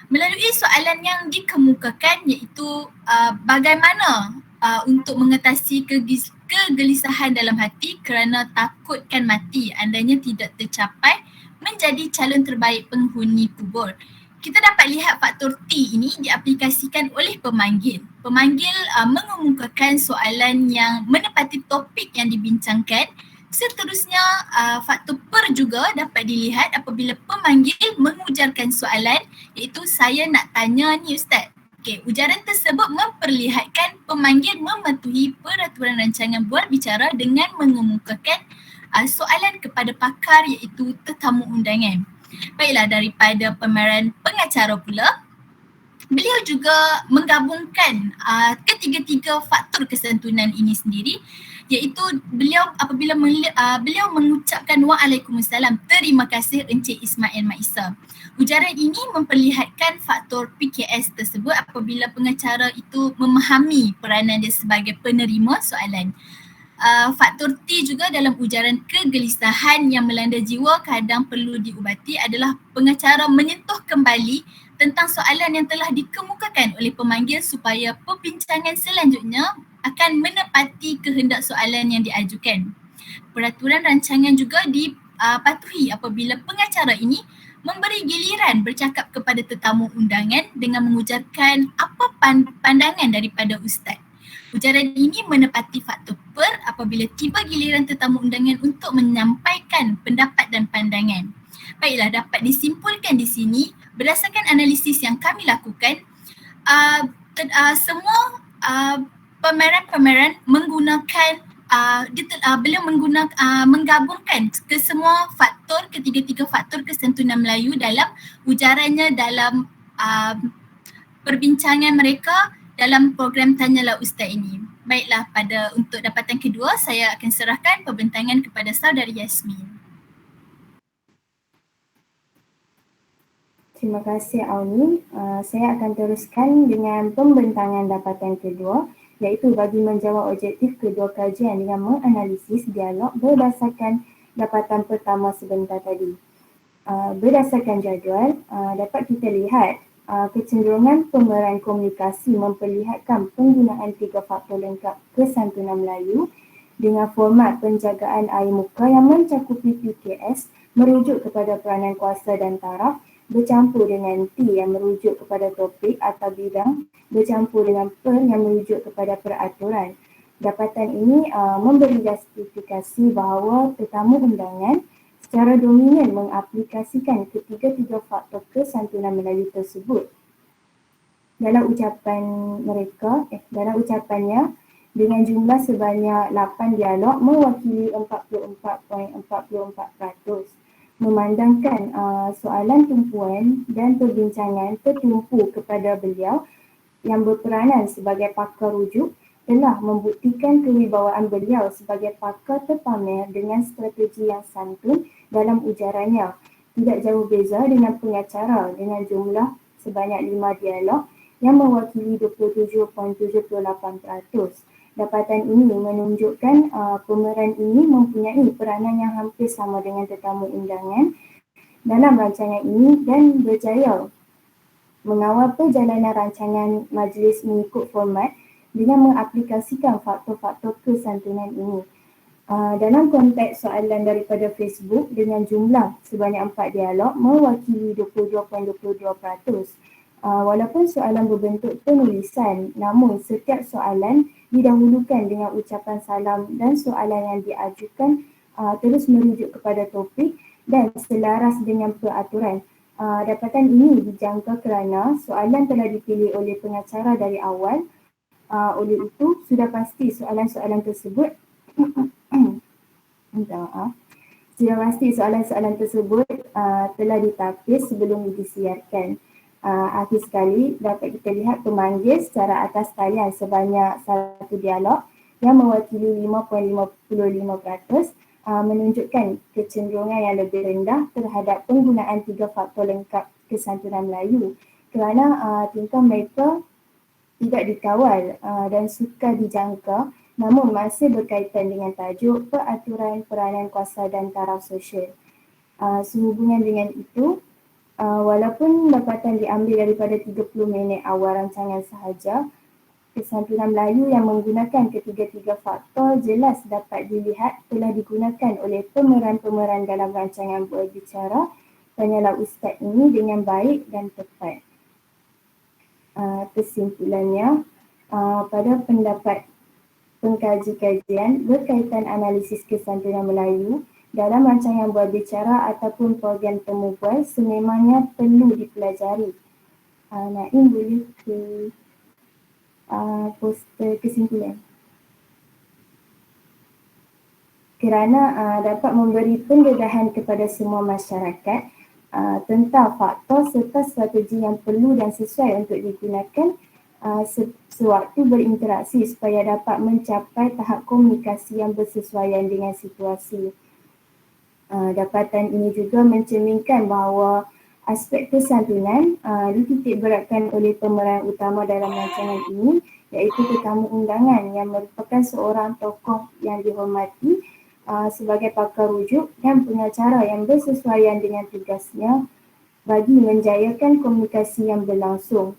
Melalui soalan yang dikemukakan iaitu bagaimana untuk mengatasi kegelisahan dalam hati kerana takutkan mati andainya tidak tercapai menjadi calon terbaik penghuni kubur. Kita dapat lihat faktor T ini diaplikasikan oleh pemanggil. Pemanggil mengemukakan soalan yang menepati topik yang dibincangkan. Seterusnya faktor per juga dapat dilihat apabila pemanggil mengujarkan soalan iaitu saya nak tanya ni Ustaz. Okey, ujaran tersebut memperlihatkan pemanggil mematuhi peraturan rancangan bual bicara dengan mengemukakan soalan kepada pakar iaitu tetamu undangan. Baiklah, daripada pemeran pengacara pula, beliau juga menggabungkan ketiga-tiga faktor kesantunan ini sendiri iaitu apabila beliau mengucapkan Waalaikumsalam, terima kasih Encik Ismail Maisa. Ujaran ini memperlihatkan faktor PKS tersebut apabila pengacara itu memahami peranan dia sebagai penerima soalan. Faktor T juga dalam ujaran kegelisahan yang melanda jiwa kadang perlu diubati adalah pengacara menyentuh kembali tentang soalan yang telah dikemukakan oleh pemanggil supaya perbincangan selanjutnya akan menepati kehendak soalan yang diajukan. Peraturan rancangan juga dipatuhi apabila pengacara ini memberi giliran bercakap kepada tetamu undangan dengan mengujarkan apa pandangan daripada ustaz. Ujaran ini menepati faktor per apabila tiba giliran tetamu undangan untuk menyampaikan pendapat dan pandangan. Baiklah, dapat disimpulkan di sini berdasarkan analisis yang kami lakukan, semua pemeran-pemeran menggunakan beliau menggabungkan kesemua faktor, ketiga-tiga faktor kesantunan Melayu dalam ujarannya dalam perbincangan mereka dalam program Tanyalah Ustaz ini. Baiklah, untuk dapatan kedua saya akan serahkan pembentangan kepada saudari Yasmin. Terima kasih Auni. Saya akan teruskan dengan pembentangan dapatan kedua iaitu bagi menjawab objektif kedua kajian dengan menganalisis dialog berdasarkan dapatan pertama sebentar tadi. Berdasarkan jadual, dapat kita lihat kecenderungan pemeran komunikasi memperlihatkan penggunaan tiga faktor lengkap kesantunan Melayu dengan format penjagaan air muka yang mencakupi PKS merujuk kepada peranan kuasa dan taraf bercampur dengan T yang merujuk kepada topik atau bidang bercampur dengan per yang merujuk kepada peraturan. Dapatan ini memberi justifikasi bahawa tetamu undangan secara dominan mengaplikasikan ketiga-tiga faktor kesantunan Melayu tersebut. Dalam ucapannya dengan jumlah sebanyak 8 dialog mewakili 44.44%. Memandangkan soalan tumpuan dan perbincangan tertumpu kepada beliau yang berperanan sebagai pakar rujuk telah membuktikan kewibawaan beliau sebagai pakar terpamer dengan strategi yang santun dalam ujarannya. Tidak jauh beza dengan pengacara dengan jumlah sebanyak 5 dialog yang mewakili 27.78%. Dapatan ini menunjukkan pemeran ini mempunyai peranan yang hampir sama dengan tetamu undangan dalam rancangan ini dan berjaya mengawal perjalanan rancangan majlis mengikut format dengan mengaplikasikan faktor-faktor kesantunan ini. Dalam konteks soalan daripada Facebook dengan jumlah sebanyak 4 dialog mewakili 22.22%. Walaupun soalan berbentuk penulisan, namun setiap soalan didahulukan dengan ucapan salam dan soalan yang diajukan terus merujuk kepada topik dan selaras dengan peraturan. Dapatan ini dijangka kerana soalan telah dipilih oleh pengacara dari awal. Oleh itu, sudah pasti soalan-soalan tersebut telah ditapis sebelum disiarkan. Akhir sekali, dapat kita lihat pemanggil secara atas talian sebanyak satu dialog yang mewakili 5.55%. Menunjukkan kecenderungan yang lebih rendah terhadap penggunaan 3 faktor lengkap kesantunan Melayu kerana tingkah mereka tidak dikawal dan sukar dijangka namun masih berkaitan dengan tajuk, peraturan, peranan kuasa dan taraf sosial. Sehubungan dengan itu, walaupun dapatan diambil daripada 30 minit awal rancangan sahaja, kesantunan Melayu yang menggunakan ketiga-tiga faktor jelas dapat dilihat telah digunakan oleh pemeran-pemeran dalam rancangan berbicara Tanyalah Ustaz ini dengan baik dan tepat. Kesimpulannya, pada pendapat pengkaji kajian berkaitan analisis kesantunan Melayu dalam rancangan berbicara ataupun program temu bual sememangnya perlu dipelajari. Naim boleh ke poster kesimpulan. Kerana dapat memberi pendedahan kepada semua masyarakat tentang faktor serta strategi yang perlu dan sesuai untuk digunakan sewaktu berinteraksi supaya dapat mencapai tahap komunikasi yang bersesuaian dengan situasi. Dapatan ini juga mencerminkan bahawa aspek kesantunan dititik beratkan oleh pemeran utama dalam rancangan ini iaitu tetamu undangan yang merupakan seorang tokoh yang dihormati sebagai pakar rujuk dan pengacara yang bersesuaian dengan tugasnya bagi menjayakan komunikasi yang berlangsung.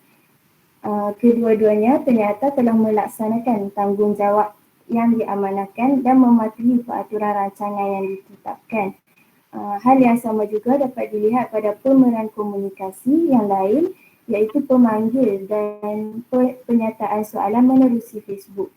Kedua-duanya ternyata telah melaksanakan tanggungjawab yang diamanahkan dan mematuhi peraturan rancangan yang ditetapkan. Hal yang sama juga dapat dilihat pada pemeran komunikasi yang lain iaitu pemanggil dan penyataan soalan menerusi Facebook.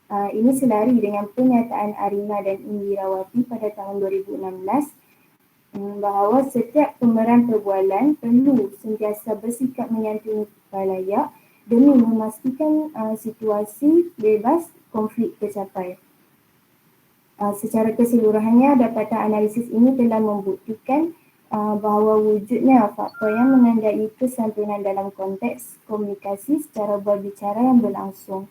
Ini selari dengan pernyataan Arina dan Indirawati pada tahun 2016 bahawa setiap pemeran perbualan perlu sentiasa bersikap menyantuni layak demi memastikan situasi bebas konflik tercapai. Secara keseluruhannya, dapatan analisis ini telah membuktikan bahawa wujudnya faktor yang menandai kesantunan dalam konteks komunikasi secara berbicara yang berlangsung.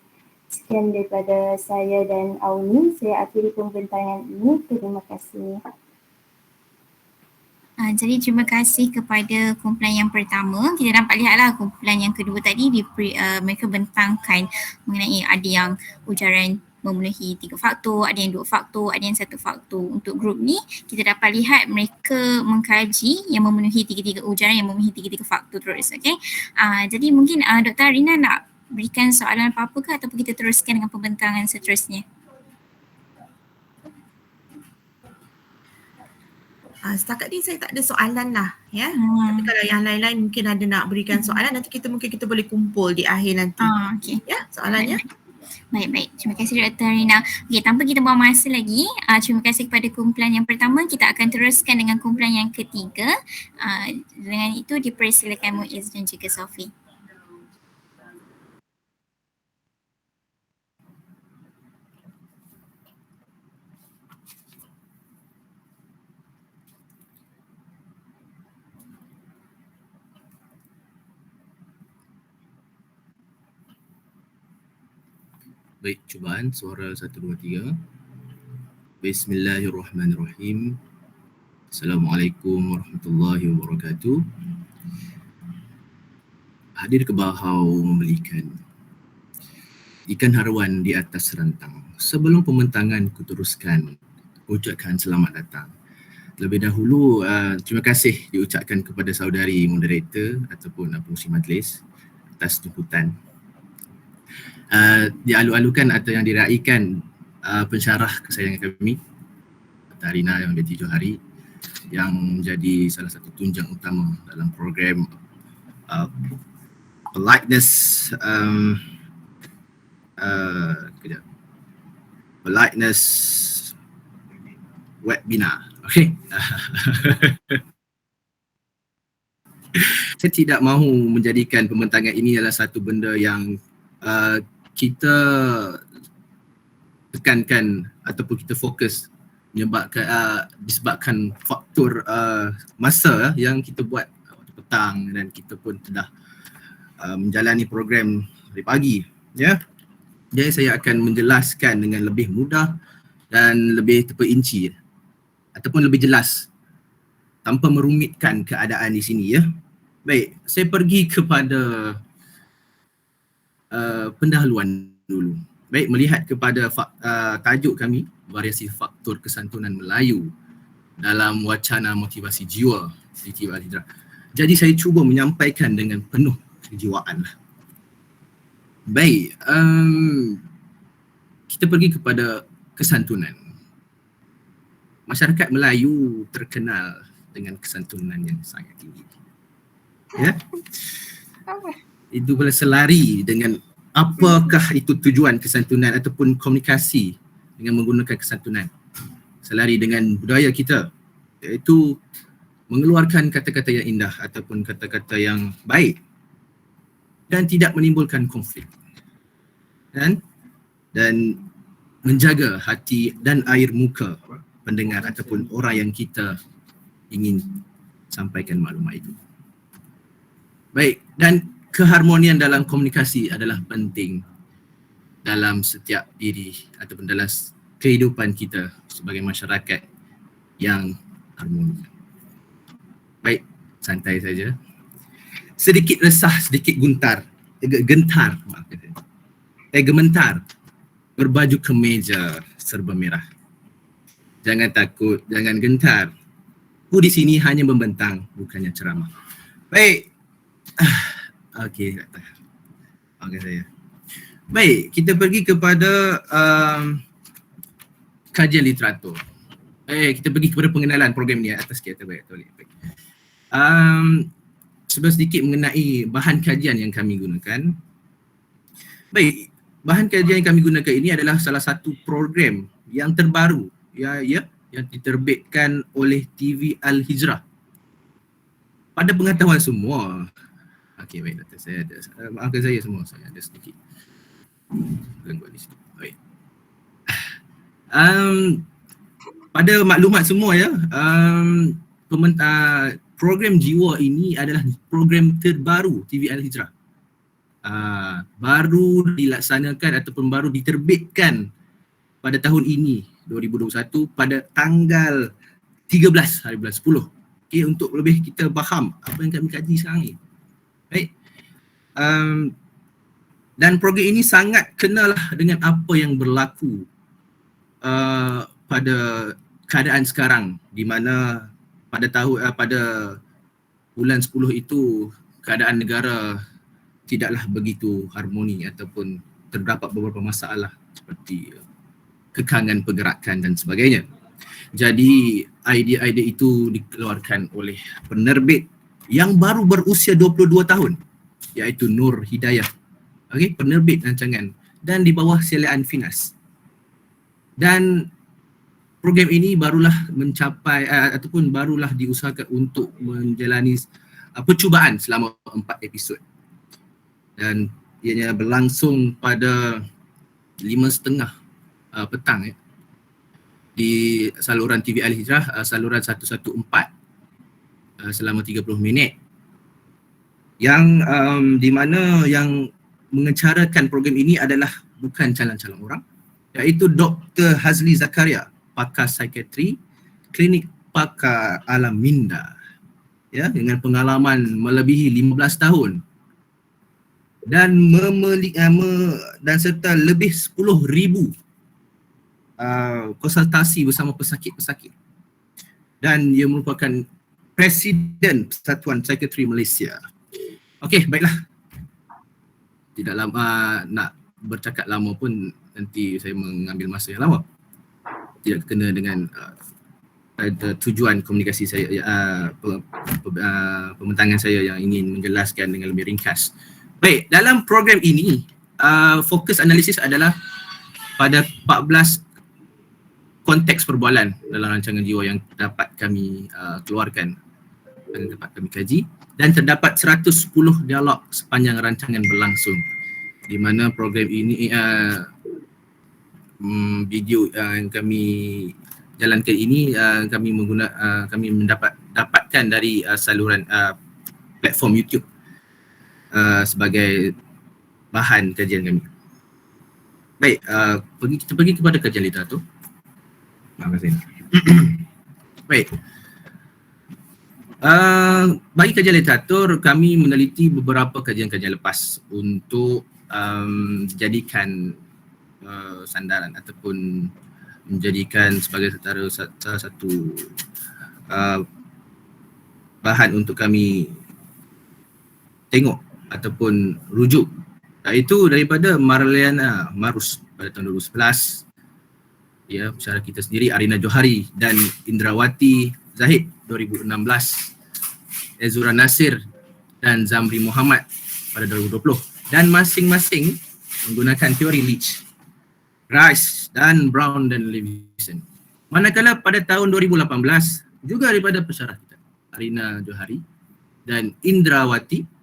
Sekian daripada saya dan Auni. Saya akhiri pembentangan ini. Terima kasih. Jadi terima kasih kepada kumpulan yang pertama. Kita dapat lihatlah kumpulan yang kedua tadi mereka bentangkan mengenai ada yang ujaran memenuhi 3 faktor, ada yang 2 faktor, ada yang 1 faktor. Untuk grup ni kita dapat lihat mereka mengkaji yang memenuhi 3 ujaran yang memenuhi 3 faktor terus. Okay? Jadi mungkin Dr. Arina nak berikan soalan apa-apa ke ataupun kita teruskan dengan pembentangan seterusnya? Setakat ni saya tak ada soalan lah ya. Tapi kalau yang lain-lain mungkin ada nak berikan soalan, nanti kita boleh kumpul di akhir nanti. Okay. Ya, soalannya. Baik. Terima kasih Dr. Rina. Okey, tanpa kita buang masa lagi, terima kasih kepada kumpulan yang pertama. Kita akan teruskan dengan kumpulan yang ketiga. Dengan itu dipersilakan Muiz dan juga Sophie. Baik, cubaan suara 1 2 3. Bismillahirrahmanirrahim. Assalamualaikum warahmatullahi wabarakatuh. Hadir ke bahau membelikan ikan haruan di atas rantang. Sebelum pembentangan kuteruskan, ucapkan selamat datang. Lebih dahulu, terima kasih diucapkan kepada saudari moderator ataupun pengurusi majlis atas jemputan. Dialu-alukan atau yang diraikan pensyarah kesayangan kami, Dr. Arina binti Johari, yang menjadi salah satu tunjang utama dalam program politeness politeness webinar. Okay. Saya tidak mahu menjadikan pembentangan ini adalah satu benda yang kita tekankan ataupun kita fokus disebabkan faktor masa yang kita buat waktu petang dan kita pun telah menjalani program dari pagi, ya. Jadi saya akan menjelaskan dengan lebih mudah dan lebih terperinci ataupun lebih jelas tanpa merumitkan keadaan di sini, ya. Baik, saya pergi kepada pendahuluan dulu. Baik, melihat kepada tajuk kami, variasi faktor kesantunan Melayu dalam wacana motivasi jiwa di TV Al-Hijrah. Jadi saya cuba menyampaikan dengan penuh kejiwaan. Baik, kita pergi kepada kesantunan. Masyarakat Melayu terkenal dengan kesantunan yang sangat tinggi. Ya. Itu boleh selari dengan apakah itu tujuan kesantunan ataupun komunikasi dengan menggunakan kesantunan. Selari dengan budaya kita, iaitu mengeluarkan kata-kata yang indah ataupun kata-kata yang baik dan tidak menimbulkan konflik. Dan menjaga hati dan air muka pendengar ataupun orang yang kita ingin sampaikan maklumat itu. Baik, dan keharmonian dalam komunikasi adalah penting dalam setiap diri ataupun dalam kehidupan kita sebagai masyarakat yang harmoni. Baik, santai saja. Sedikit resah, sedikit gementar berbaju kemeja serba merah. Jangan takut, jangan gentar. Ku di sini hanya membentang, bukannya ceramah. Baik. Okey, saya. Baik, kita pergi kepada kajian literatur. Kita pergi kepada pengenalan program ni atas kita. Baik. Sedikit mengenai bahan kajian yang kami gunakan. Baik, bahan kajian yang kami gunakan ini adalah salah satu program yang terbaru yang diterbitkan oleh TV Al-Hijrah. Pada pengetahuan semua, okey baik Doktor, saya ada, maafkan saya semua, saya ada sedikit gangguan di sini. Baik. Pada maklumat semua ya, program Jiwa ini adalah program terbaru TV Al-Hijrah. Baru dilaksanakan ataupun baru diterbitkan pada tahun ini 2021 pada tanggal 13 hari bulan 10. Okey, untuk lebih kita faham apa yang kami kaji sekarang ni. Baik. Dan program ini sangat kenalah dengan apa yang berlaku pada keadaan sekarang, di mana pada bulan 10 itu keadaan negara tidaklah begitu harmoni ataupun terdapat beberapa masalah seperti kekangan pergerakan dan sebagainya. Jadi idea-idea itu dikeluarkan oleh penerbit yang baru berusia 22 tahun, iaitu Nur Hidayah. Okey, penerbit rancangan dan di bawah seliaan Finas. Dan program ini barulah mencapai ataupun barulah diusahakan untuk menjalani percubaan selama 4 episod. Dan ianya berlangsung pada 5:30 petang ya, di saluran TV Al-Hijrah, saluran 114 selama 30 minit. Yang di mana yang mengecarakan program ini adalah bukan calon-calon orang, iaitu Dr. Hazli Zakaria, pakar psikiatri, klinik pakar Alam Minda, ya, dengan pengalaman melebihi 15 tahun dan dan serta lebih 10,000 konsultasi bersama pesakit-pesakit, dan ia merupakan Presiden Persatuan Psikiatri Malaysia. Okey, baiklah. Tidak lama nak bercakap lama pun nanti saya mengambil masa yang lama. Tidak kena dengan tujuan komunikasi saya, pembentangan saya yang ingin menjelaskan dengan lebih ringkas. Baik, dalam program ini fokus analisis adalah pada 14 konteks perbualan dalam rancangan jiwa yang dapat kami keluarkan dan dapat kami kaji, dan terdapat 110 dialog sepanjang rancangan berlangsung, di mana program ini video yang kami jalankan ini kami dapatkan dari saluran platform YouTube sebagai bahan kajian kami. Baik, kita pergi kepada kajian literatur. Terima kasih. Baik. Bagi kajian literatur, kami meneliti beberapa kajian-kajian lepas untuk dijadikan sandaran ataupun menjadikan sebagai salah satu bahan untuk kami tengok ataupun rujuk, iaitu daripada Marliana Marus pada tahun 2011, ya, pensyarah kita sendiri Arina Johari dan Indrawati Zahid 2016, Ezura Nasir dan Zamri Muhammad pada 2020, dan masing-masing menggunakan teori Leach, Rice dan Brown dan Levison. Manakala pada tahun 2018 juga daripada pensyarah kita Arina Johari dan Indrawati,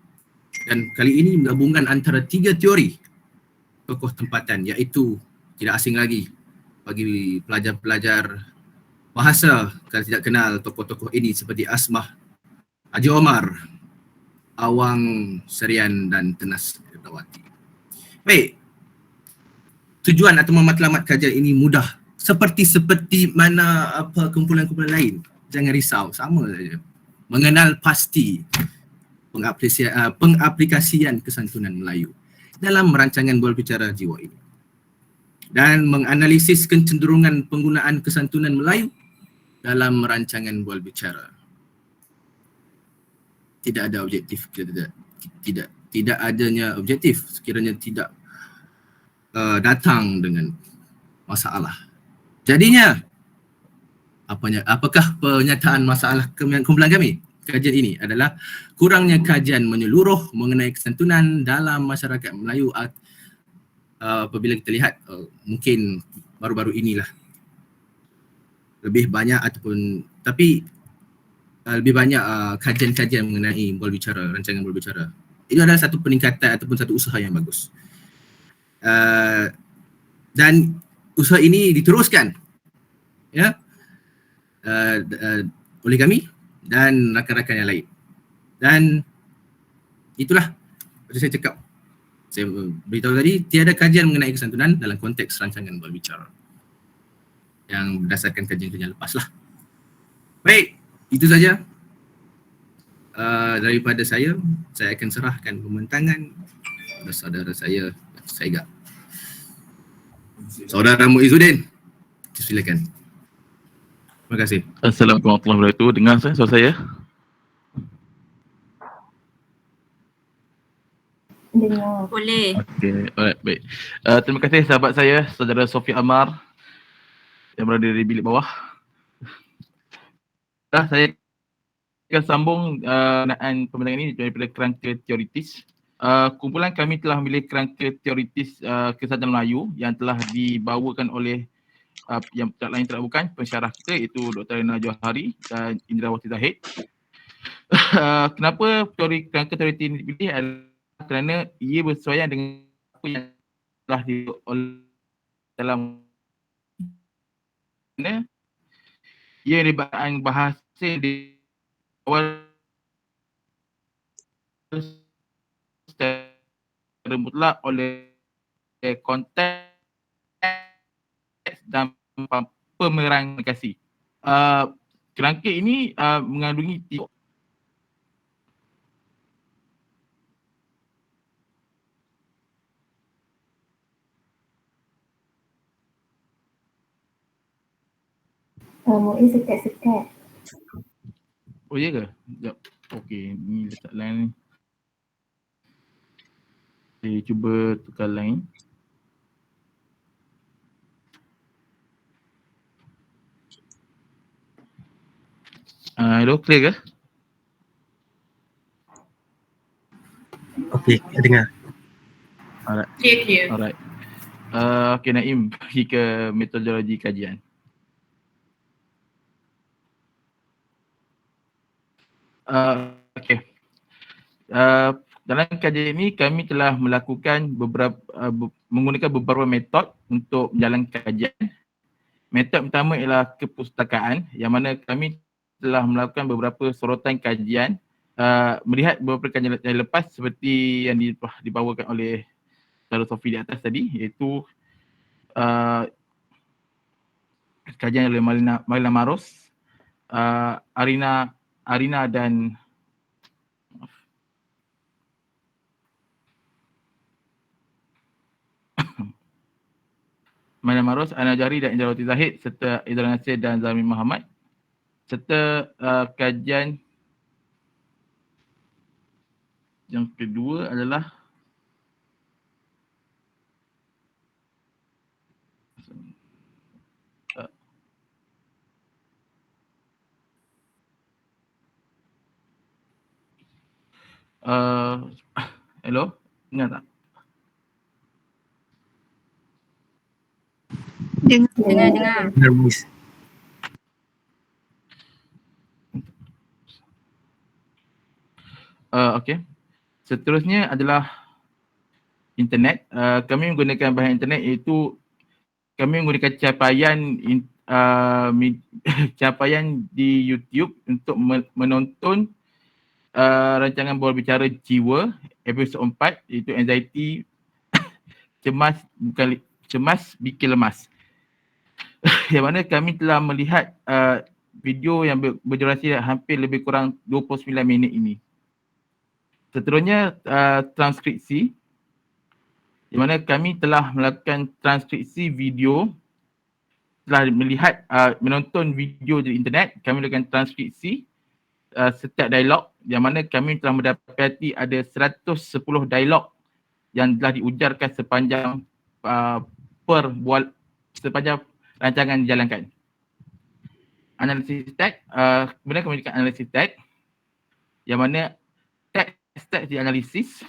dan kali ini menggabungkan antara 3 teori tokoh tempatan, iaitu tidak asing lagi bagi pelajar-pelajar bahasa kalau tidak kenal tokoh-tokoh ini seperti Asmah, Haji Omar, Awang Serian dan Tenas Erdawati. Baik, tujuan atau matlamat kajian ini mudah. Seperti mana apa kumpulan-kumpulan lain. Jangan risau, sama saja. Mengenal pasti pengaplikasian kesantunan Melayu dalam rancangan Bual Bicara Jiwa ini, dan menganalisis kecenderungan penggunaan kesantunan Melayu dalam rancangan Bual Bicara. Tidak ada objektif, tidak adanya objektif sekiranya tidak datang dengan masalah. Jadinya apakah pernyataan masalah kumpulan kami? Kajian ini adalah kurangnya kajian menyeluruh mengenai kesantunan dalam masyarakat Melayu. Apabila kita lihat mungkin baru-baru inilah lebih banyak lebih banyak kajian-kajian mengenai Bual Bicara, rancangan Bual Bicara. Itu adalah satu peningkatan ataupun satu usaha yang bagus. Dan usaha ini diteruskan, ya, oleh kami dan rakan-rakan yang lain. Dan itulah seperti saya cakap, saya beritahu tadi, tiada kajian mengenai kesantunan dalam konteks rancangan Bual Bicara yang berdasarkan kajian-kajian lepas lah. Baik, itu saja daripada saya akan serahkan pembentangan kepada saudara saya, Saiga. Saudara Muizzuddin, silakan. Terima kasih. Assalamualaikum warahmatullahi wabarakatuh. Dengar suara saya? Dengar. Boleh. Okey, alright, baik. Terima kasih sahabat saya, saudara Sofi Amar yang berada di bilik bawah. Saya akan sambung dengan pembentangan ini daripada kerangka teoritis. Kumpulan kami telah memilih kerangka teoritis kesantunan Melayu yang telah dibawakan oleh yang tak lain tak bukan pensyarah kita, iaitu Dr. Arina Johari dan Indrawati Zahid. Kenapa kerangka teoritis ini dipilih adalah kerana ia bersesuaian dengan apa yang telah oleh dalam ia melibatkan bahasa di awal mutlak oleh konteks dan pemeran komunikasi. Kerangka ini mengandungi tiga. Muiz sekat-sekat. Oh ya ke? Sekejap. Okey, ni letak line ni. Saya cuba tukar line. Hello, clear ke? Okey, dengar. Alright. Clear. Alright. Okey, Naim, pergi ke metodologi kajian. Okey. Dalam kajian ini kami telah melakukan menggunakan beberapa metod untuk menjalankan kajian. Metod pertama ialah kepustakaan yang mana kami telah melakukan beberapa sorotan kajian melihat beberapa kajian yang lepas seperti yang dibawakan oleh Saudara Sofi di atas tadi, iaitu kajian oleh Malina Maros, Arina dan Malina Maros, Ana Jari dan Indrawati Zahid serta Idra Nasir dan Zalmi Muhammad, serta kajian yang kedua adalah hello, dengar tak? Dengar. Dengar Muiz. Okey. Seterusnya adalah internet. Kami menggunakan bahan internet iaitu kami menggunakan capaian di YouTube untuk menonton rancangan bola bicara jiwa episod 4 iaitu anxiety cemas bikin lemas. Yang mana kami telah melihat video yang berdurasi hampir lebih kurang 29 minit ini. Seterusnya transkripsi, di mana kami telah melakukan transkripsi video, telah melihat menonton video di internet, kami melakukan transkripsi setiap dialog yang mana kami telah mendapati ada 110 dialog yang telah diujarkan sepanjang sepanjang rancangan dijalankan. Analisis teks, kemudian kami melakukan analisis teks yang mana teks dianalisis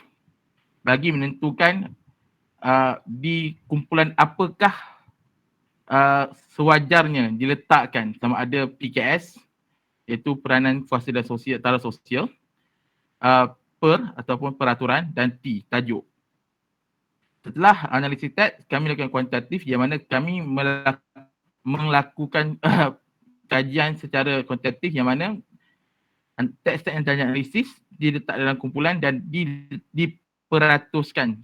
bagi menentukan di kumpulan apakah sewajarnya diletakkan, sama ada PKS iaitu peranan kuasa dan sosial, tara sosial, per ataupun peraturan, dan T, tajuk. Setelah analisis teks, kami lakukan kuantitatif yang mana kami melakukan kajian secara kuantitatif yang mana teks-teks yang dianalisis diletak dalam kumpulan dan diperatuskan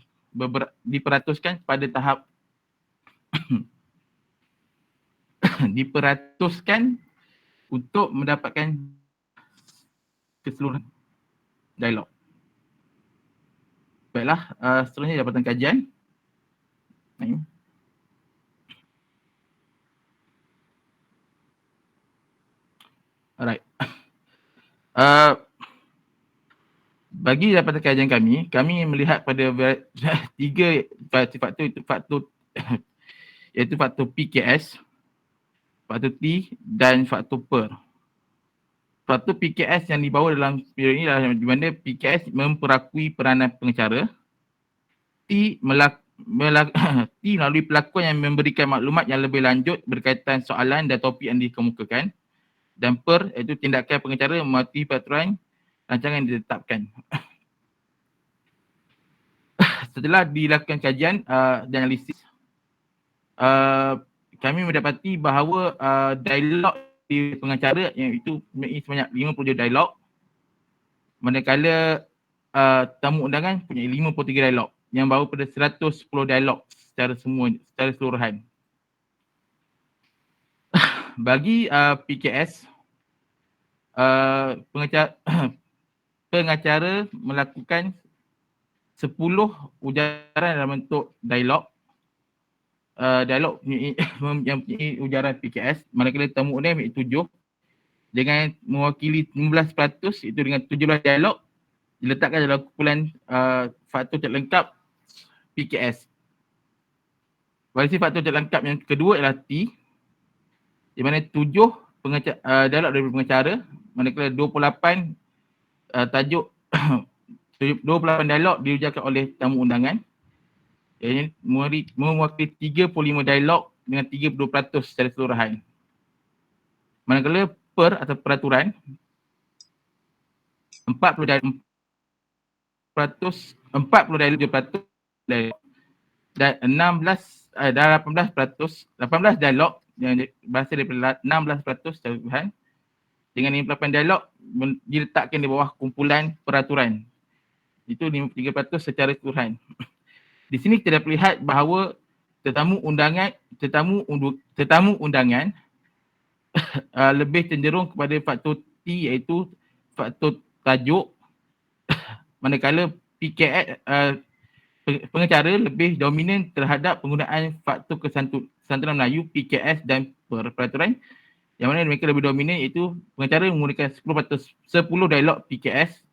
pada tahap diperatuskan untuk mendapatkan keseluruhan dialog. Baiklah, seterusnya jabatan kajian. Alright. Bagi jabatan kajian kami melihat pada tiga faktor iaitu faktor PKS, faktor T dan faktor PER. Faktor PKS yang dibawa dalam period ini adalah di mana PKS memperakui peranan pengacara, T melalui pelakon yang memberikan maklumat yang lebih lanjut berkaitan soalan dan topik yang dikemukakan, dan PER iaitu tindakan pengacara mematuhi peraturan rancangan yang ditetapkan. Setelah dilakukan kajian dan analisis, kami mendapati bahawa dialog di pengacara yang itu sebanyak 50 dialog, manakala tamu undangan punya 53 dialog. yang bawa pada 110 dialog secara keseluruhan. Bagi PKS, pengacara melakukan 10 ujaran dalam bentuk dialog. Dialog yang mempunyai ujaran PKS, manakala temu undangan ambil 7 dengan mewakili 19%, itu dengan 17 dialog diletakkan dalam kumpulan faktor tak lengkap PKS. Variasi faktor tak lengkap yang kedua ialah T, di mana 7 dialog dari pengacara, manakala 28 tajuk 28 dialog diujarkan oleh tamu undangan. Yang mewakili 35 dialog dengan 30% secara keseluruhan. Manakala per atau peraturan 40 dialog 7% dan 18 dialog yang berasal daripada 16% secara keseluruhan, dengan 58 dialog diletakkan di bawah kumpulan peraturan. Itu 53% secara keseluruhan. Di sini kita dapat lihat bahawa tetamu undangan lebih cenderung kepada faktor T, iaitu faktor tajuk, manakala PKS pengacara lebih dominan terhadap penggunaan faktor kesantunan Melayu PKS dan peraturan, yang mana mereka lebih dominan, iaitu pengacara menggunakan 10% 10 dialog PKS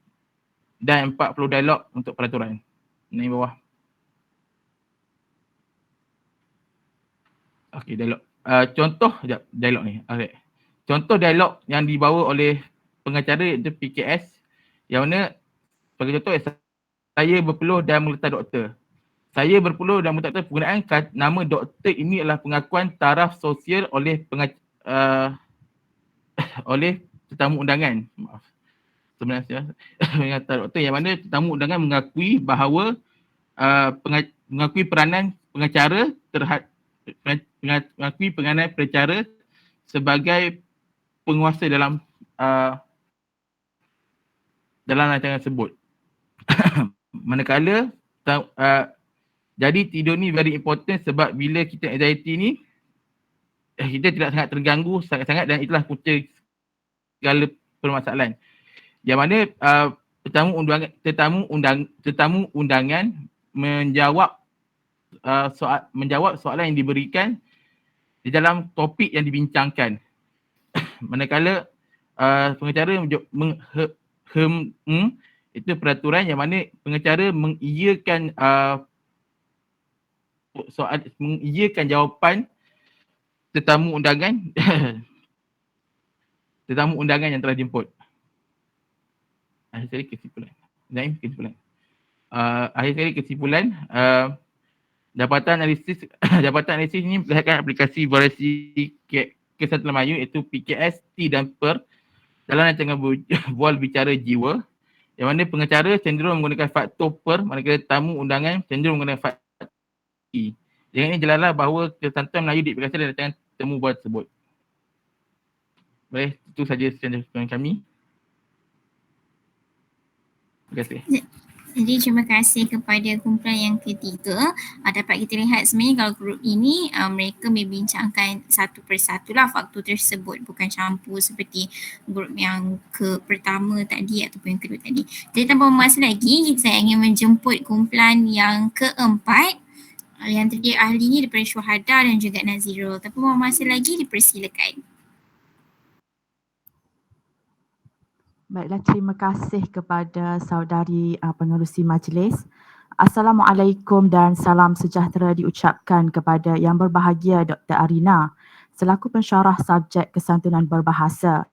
dan 40 dialog untuk peraturan. Ini bawah. Okey, dialog. Contoh dialog ni. Okay. Contoh dialog yang dibawa oleh pengacara iaitu PKS, yang mana sebagai contoh, saya berpeluh dan meletak doktor. Saya berpeluh dan meletak doktor, penggunaan nama doktor ini adalah pengakuan taraf sosial oleh oleh tetamu undangan. Maaf. Sebenarnya mengatakan doktor, yang mana tetamu undangan mengakui bahawa mengakui peranan pengacara mengakui peranan pengacara sebagai penguasa dalam rancangan tersebut. Manakala jadi tidur ni very important, sebab bila kita anxiety ni kita tidak sangat terganggu sangat-sangat, dan itulah punca segala permasalahan. Yang mana tetamu undangan menjawab soalan yang diberikan di dalam topik yang dibincangkan. Manakala pengacara itu peraturan, yang mana pengacara mengiyakan jawapan tetamu undangan yang telah dijemput. Akhir sekali kesimpulan. Jabatan analisis ini melihatkan aplikasi variasi kesantunan Melayu, iaitu PKS, T dan PER dalam rancangan bual bicara jiwa, yang mana pengacara cenderung menggunakan faktor PER, manakala tamu undangan cenderung menggunakan faktor T. Dengan ini jelaslah bahawa kesantunan Melayu diaplikasi dalam rancangan temu bual tersebut. Baik, itu saja sekian kami. Terima kasih. Jadi terima kasih kepada kumpulan yang ketiga. Dapat kita lihat sebenarnya kalau grup ini mereka membincangkan satu persatu lah faktor tersebut, bukan campur seperti grup yang pertama tadi ataupun yang kedua tadi. Jadi tanpa masa lagi, saya ingin menjemput kumpulan yang keempat yang terdiri ahlinya daripada Syuhada dan juga Nazirul. Tanpa masa lagi, dipersilakan. Baiklah, terima kasih kepada saudari pengerusi majlis. Assalamualaikum dan salam sejahtera diucapkan kepada Yang Berbahagia Dr. Arina selaku pensyarah subjek kesantunan berbahasa,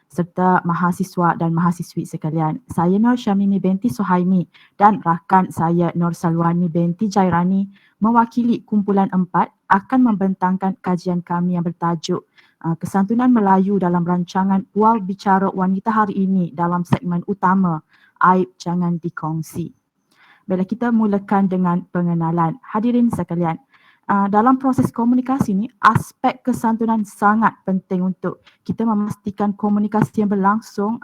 serta mahasiswa dan mahasiswi sekalian. Saya Nur Syamimi binti Suhaimi dan rakan saya Nur Salwani binti Jairani mewakili kumpulan 4 akan membentangkan kajian kami yang bertajuk Kesantunan Melayu dalam rancangan bual bicara wanita hari ini dalam segmen utama Aib Jangan Dikongsi. Bila kita mulakan dengan pengenalan, hadirin sekalian, dalam proses komunikasi ini, aspek kesantunan sangat penting untuk kita memastikan komunikasi yang berlangsung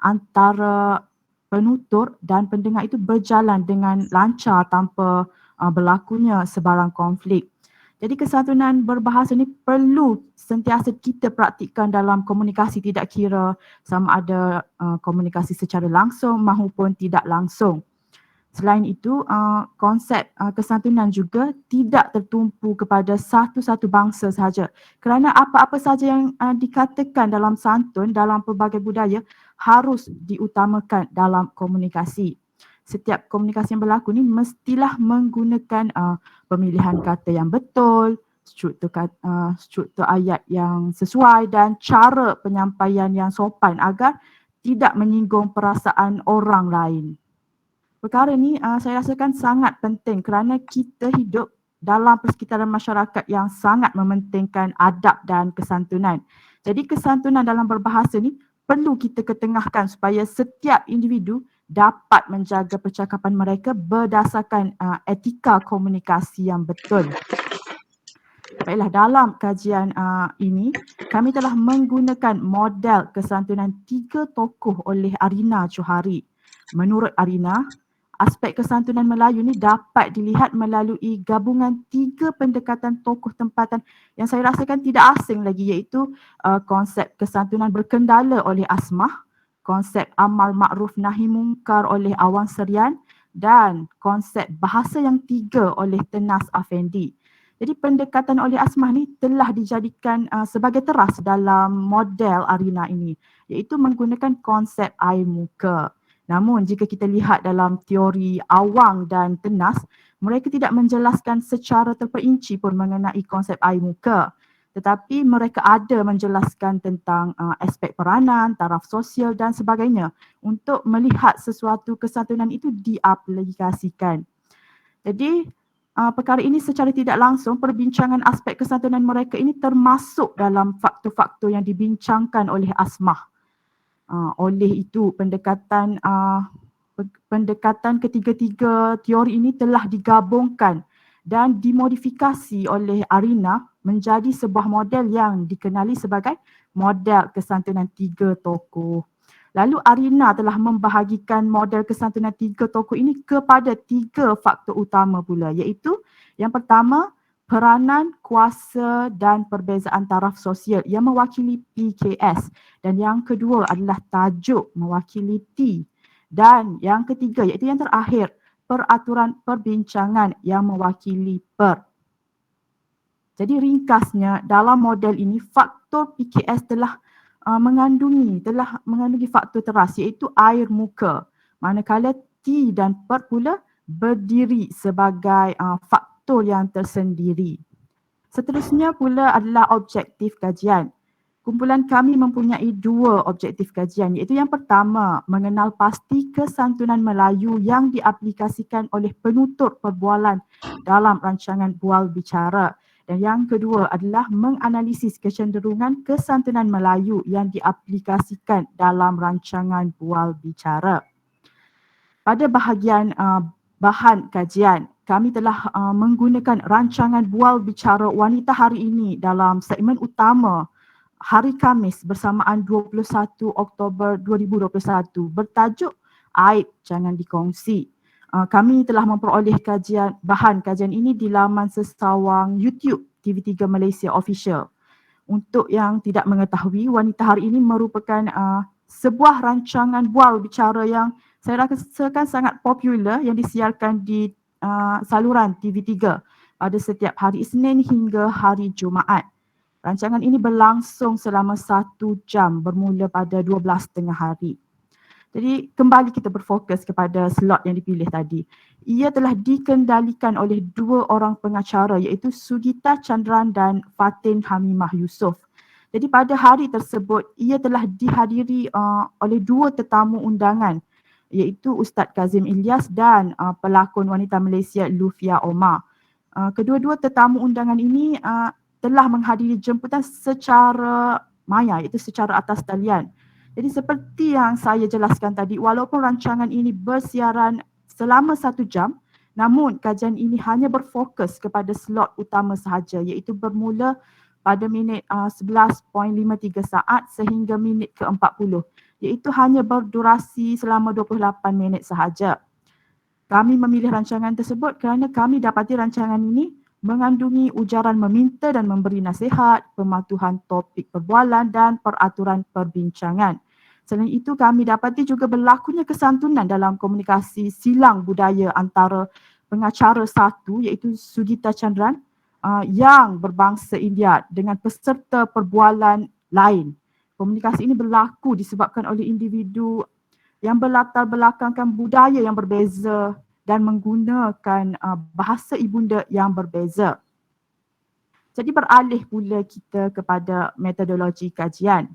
antara penutur dan pendengar itu berjalan dengan lancar tanpa berlakunya sebarang konflik. Jadi kesantunan berbahasa ni perlu sentiasa kita praktikkan dalam komunikasi, tidak kira sama ada komunikasi secara langsung maupun tidak langsung. Selain itu, konsep kesantunan juga tidak tertumpu kepada satu-satu bangsa sahaja. Kerana apa-apa sahaja yang dikatakan dalam santun dalam pelbagai budaya harus diutamakan dalam komunikasi. Setiap komunikasi yang berlaku ni mestilah menggunakan pemilihan kata yang betul, struktur ayat yang sesuai dan cara penyampaian yang sopan agar tidak menyinggung perasaan orang lain. Perkara ni saya rasakan sangat penting kerana kita hidup dalam persekitaran masyarakat yang sangat mementingkan adab dan kesantunan. Jadi kesantunan dalam berbahasa ni perlu kita ketengahkan supaya setiap individu dapat menjaga percakapan mereka berdasarkan etika komunikasi yang betul. Baiklah, dalam kajian ini kami telah menggunakan model kesantunan 3 tokoh oleh Arina Johari. Menurut Arina, aspek kesantunan Melayu ni dapat dilihat melalui gabungan 3 pendekatan tokoh tempatan yang saya rasakan tidak asing lagi, iaitu konsep kesantunan berkendala oleh Asmah, konsep amal makruf nahi mungkar oleh Awang Serian dan konsep bahasa yang 3 oleh Tenas Afendi. Jadi pendekatan oleh Asmah ni telah dijadikan sebagai teras dalam model Arina ini, iaitu menggunakan konsep air muka. Namun jika kita lihat dalam teori Awang dan Tenas, mereka tidak menjelaskan secara terperinci pun mengenai konsep air muka. Tetapi mereka ada menjelaskan tentang aspek peranan, taraf sosial dan sebagainya untuk melihat sesuatu kesantunan itu diaplikasikan. Jadi perkara ini secara tidak langsung perbincangan aspek kesantunan mereka ini termasuk dalam faktor-faktor yang dibincangkan oleh Asmah. Oleh itu pendekatan ketiga-tiga teori ini telah digabungkan dan dimodifikasi oleh Arina menjadi sebuah model yang dikenali sebagai model kesantunan 3 tokoh. Lalu Arina telah membahagikan model kesantunan 3 tokoh ini kepada 3 faktor utama pula, iaitu yang pertama peranan, kuasa dan perbezaan taraf sosial yang mewakili PKS, dan yang kedua adalah tajuk mewakili T, dan yang ketiga iaitu yang terakhir peraturan perbincangan yang mewakili per. Jadi ringkasnya dalam model ini faktor PKS telah mengandungi faktor teras iaitu air muka, manakala T dan per pula berdiri sebagai faktor yang tersendiri. Seterusnya pula adalah objektif kajian. Kumpulan kami mempunyai 2 objektif kajian, iaitu yang pertama mengenal pasti kesantunan Melayu yang diaplikasikan oleh penutur perbualan dalam rancangan bual bicara, dan yang kedua adalah menganalisis kecenderungan kesantunan Melayu yang diaplikasikan dalam rancangan bual bicara. Pada bahagian bahan kajian, kami telah menggunakan rancangan bual bicara wanita hari ini dalam segmen utama hari Khamis bersamaan 21 Oktober 2021 bertajuk Aib Jangan Dikongsi. Kami telah memperoleh bahan kajian ini di laman sesawang YouTube TV3 Malaysia Official. Untuk yang tidak mengetahui, wanita hari ini merupakan sebuah rancangan bual bicara yang saya rasakan sangat popular yang disiarkan di saluran TV3 pada setiap hari Isnin hingga hari Jumaat. Rancangan ini berlangsung selama 1 jam bermula pada 12.30 hari. Jadi kembali kita berfokus kepada slot yang dipilih tadi. Ia telah dikendalikan oleh 2 orang pengacara iaitu Sugita Chandran dan Fatin Hamimah Yusof. Jadi pada hari tersebut ia telah dihadiri oleh 2 tetamu undangan iaitu Ustaz Kazim Ilyas dan pelakon wanita Malaysia Lufia Omar. Kedua-dua tetamu undangan ini telah menghadiri jemputan secara maya, iaitu secara atas talian. Jadi seperti yang saya jelaskan tadi, walaupun rancangan ini bersiaran selama 1 jam, namun kajian ini hanya berfokus kepada slot utama sahaja, iaitu bermula pada minit 11.53 saat sehingga minit ke-40. iaitu hanya berdurasi selama 28 minit sahaja. Kami memilih rancangan tersebut kerana kami dapati rancangan ini mengandungi ujaran meminta dan memberi nasihat, pematuhan topik perbualan dan peraturan perbincangan. Selain itu, kami dapati juga berlakunya kesantunan dalam komunikasi silang budaya antara pengacara satu iaitu Sugita Chandran yang berbangsa India dengan peserta perbualan lain. Komunikasi ini berlaku disebabkan oleh individu yang berlatar belakangkan budaya yang berbeza dan menggunakan bahasa ibunda yang berbeza. Jadi beralih pula kita kepada metodologi kajian.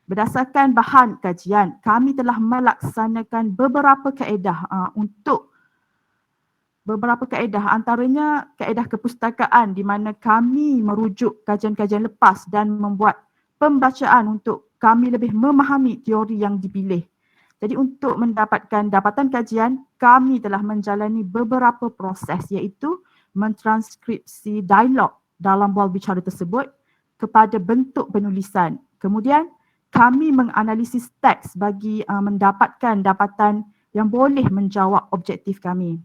Berdasarkan bahan kajian, kami telah melaksanakan beberapa kaedah antaranya kaedah kepustakaan di mana kami merujuk kajian-kajian lepas dan membuat pembacaan untuk kami lebih memahami teori yang dipilih. Jadi untuk mendapatkan dapatan kajian, kami telah menjalani beberapa proses iaitu mentranskripsi dialog dalam bual bicara tersebut kepada bentuk penulisan. Kemudian kami menganalisis teks bagi mendapatkan dapatan yang boleh menjawab objektif kami.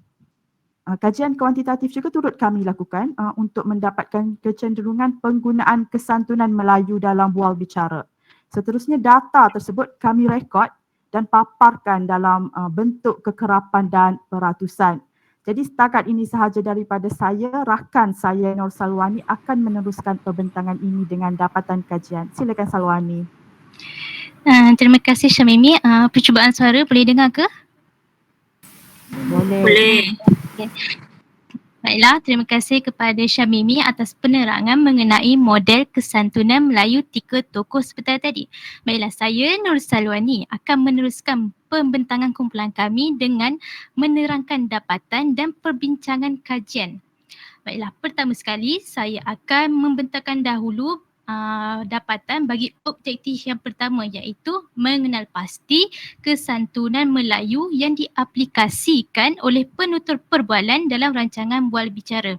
Kajian kuantitatif juga turut kami lakukan untuk mendapatkan kecenderungan penggunaan kesantunan Melayu dalam bual bicara. Seterusnya data tersebut kami rekod dan paparkan dalam bentuk kekerapan dan peratusan. Jadi setakat ini sahaja daripada saya. Rakan saya Nur Salwani akan meneruskan perbentangan ini dengan dapatan kajian. Silakan Salwani. Terima kasih Syamimi. Percubaan suara boleh dengar ke? Boleh. Okay. Baiklah, terima kasih kepada Syamimi atas penerangan mengenai model kesantunan Melayu tiga tokoh seperti tadi. Baiklah, saya Nur Salwani akan meneruskan pembentangan kumpulan kami dengan menerangkan dapatan dan perbincangan kajian. Baiklah, pertama sekali saya akan membentangkan dahulu dapatan bagi objektif yang pertama iaitu mengenal pasti kesantunan Melayu yang diaplikasikan oleh penutur perbualan dalam rancangan bual bicara.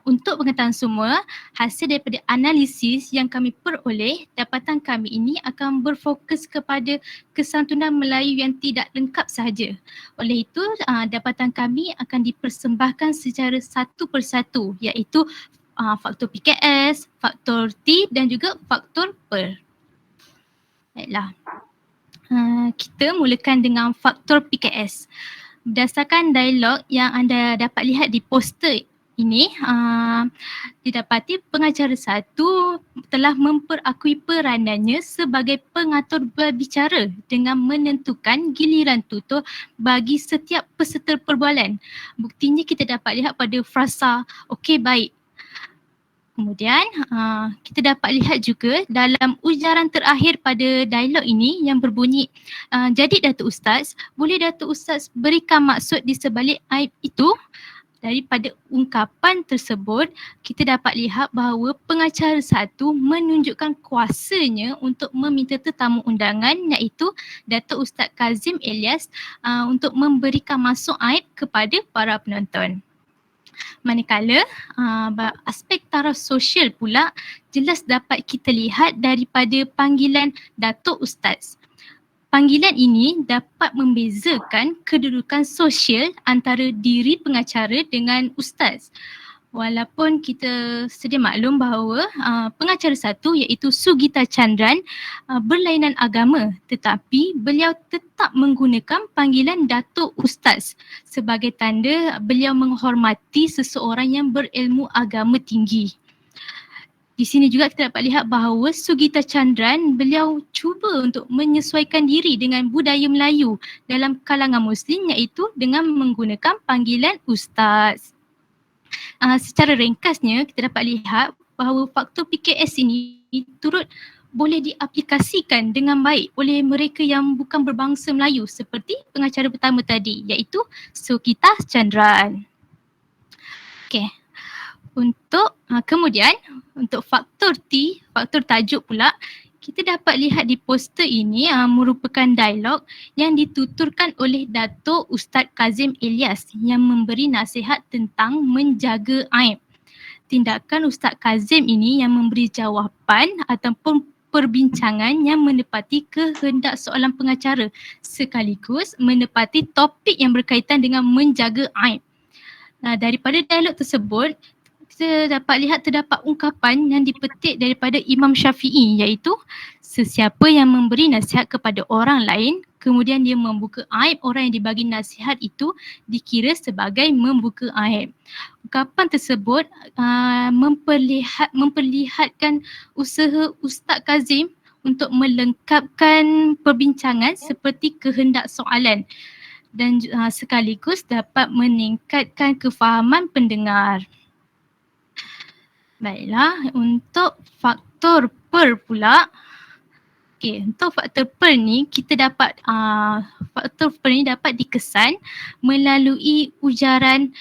Untuk pengetahuan semua, hasil daripada analisis yang kami peroleh, dapatan kami ini akan berfokus kepada kesantunan Melayu yang tidak lengkap sahaja. Oleh itu, dapatan kami akan dipersembahkan secara satu persatu iaitu faktor PKS, faktor T dan juga faktor PER. Baiklah. Kita mulakan dengan faktor PKS. Berdasarkan dialog yang anda dapat lihat di poster ini, didapati pengacara satu telah memperakui peranannya sebagai pengatur berbicara dengan menentukan giliran tutur bagi setiap peserta perbualan. Buktinya kita dapat lihat pada frasa okey baik. Kemudian kita dapat lihat juga dalam ujaran terakhir pada dialog ini yang berbunyi, jadi Datuk Ustaz, boleh Datuk Ustaz berikan maksud di sebalik aib itu? Daripada ungkapan tersebut, kita dapat lihat bahawa pengacara satu menunjukkan kuasanya untuk meminta tetamu undangan iaitu Datuk Ustaz Kazim Elias untuk memberikan maksud aib kepada para penonton. Manakala aspek taraf sosial pula jelas dapat kita lihat daripada panggilan Datuk Ustaz. Panggilan ini dapat membezakan kedudukan sosial antara diri pengacara dengan ustaz. Walaupun kita sedia maklum bahawa pengacara satu iaitu Sugita Chandran berlainan agama, tetapi beliau tetap menggunakan panggilan Datuk Ustaz sebagai tanda beliau menghormati seseorang yang berilmu agama tinggi. Di sini juga kita dapat lihat bahawa Sugita Chandran beliau cuba untuk menyesuaikan diri dengan budaya Melayu dalam kalangan Muslim iaitu dengan menggunakan panggilan Ustaz. Secara ringkasnya kita dapat lihat bahawa faktor PKS ini turut boleh diaplikasikan dengan baik oleh mereka yang bukan berbangsa Melayu seperti pengacara pertama tadi iaitu Sugita Chandran. Okey. Kemudian untuk faktor T, faktor tajuk pula, kita dapat lihat di poster ini merupakan dialog yang dituturkan oleh Datuk Ustaz Kazim Elias yang memberi nasihat tentang menjaga aib. Tindakan Ustaz Kazim ini yang memberi jawapan ataupun perbincangan yang menepati kehendak soalan pengacara sekaligus menepati topik yang berkaitan dengan menjaga aib. Daripada dialog tersebut, kita dapat lihat terdapat ungkapan yang dipetik daripada Imam Syafi'i, iaitu sesiapa yang memberi nasihat kepada orang lain kemudian dia membuka aib orang yang dibagi nasihat itu dikira sebagai membuka aib. Ungkapan tersebut memperlihatkan usaha Ustaz Kazim untuk melengkapkan perbincangan seperti kehendak soalan dan sekaligus dapat meningkatkan kefahaman pendengar. Baiklah, untuk faktor per pula. Okey, untuk faktor per ni kita dapat faktor per ni dapat dikesan melalui ujaran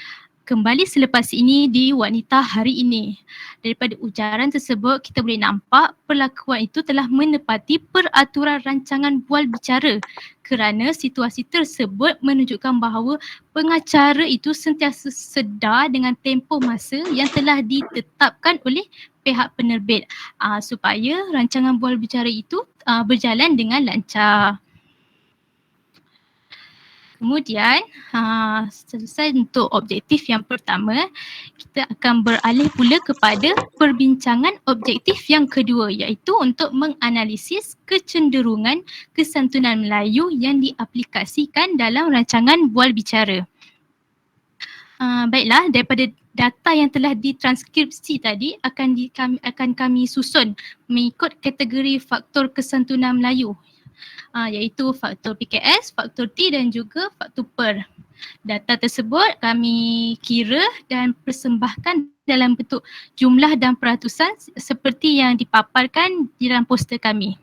kembali selepas ini di wanita hari ini. Daripada ujaran tersebut kita boleh nampak perlakuan itu telah menepati peraturan rancangan bual bicara kerana situasi tersebut menunjukkan bahawa pengacara itu sentiasa sedar dengan tempoh masa yang telah ditetapkan oleh pihak penerbit supaya rancangan bual bicara itu berjalan dengan lancar. Kemudian selesai untuk objektif yang pertama, kita akan beralih pula kepada perbincangan objektif yang kedua, iaitu untuk menganalisis kecenderungan kesantunan Melayu yang diaplikasikan dalam rancangan bual bicara. Baiklah, daripada data yang telah ditranskripsi tadi akan kami susun mengikut kategori faktor kesantunan Melayu, iaitu faktor PKS, faktor T dan juga faktor per. Data tersebut kami kira dan persembahkan dalam bentuk jumlah dan peratusan seperti yang dipaparkan di dalam poster kami.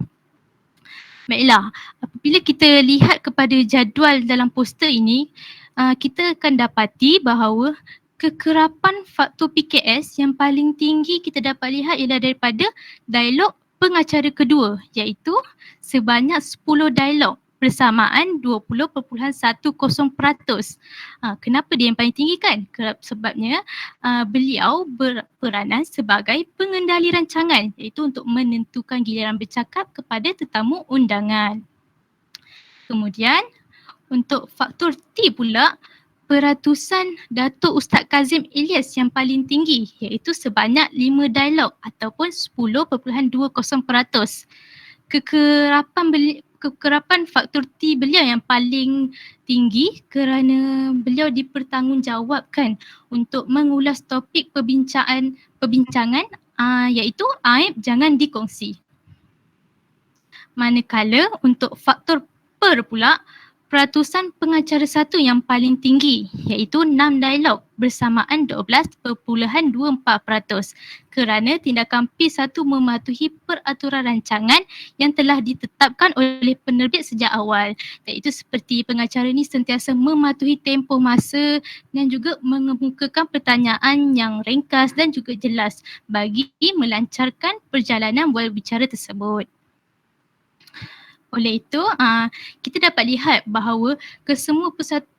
Baiklah, apabila kita lihat kepada jadual dalam poster ini, kita akan dapati bahawa kekerapan faktor PKS yang paling tinggi kita dapat lihat ialah daripada dialog pengacara kedua, iaitu sebanyak 10 dialog bersamaan 20.10%. Kenapa dia yang paling tinggi kan? Sebabnya beliau berperanan sebagai pengendali rancangan, iaitu untuk menentukan giliran bercakap kepada tetamu undangan. Kemudian untuk faktor T pula, peratusan Datuk Ustaz Kazim Ilyas yang paling tinggi, iaitu sebanyak 5 dialog ataupun 10.20%. Kekerapan faktor T beliau yang paling tinggi kerana beliau dipertanggungjawabkan untuk mengulas topik perbincangan iaitu aib jangan dikongsi. Manakala untuk faktor per pula, peratusan pengacara satu yang paling tinggi, iaitu 6 dialog bersamaan 12.24%, kerana tindakan P1 mematuhi peraturan rancangan yang telah ditetapkan oleh penerbit sejak awal, iaitu seperti pengacara ini sentiasa mematuhi tempoh masa dan juga mengemukakan pertanyaan yang ringkas dan juga jelas bagi melancarkan perjalanan bual bicara tersebut. Oleh itu, kita dapat lihat bahawa kesemua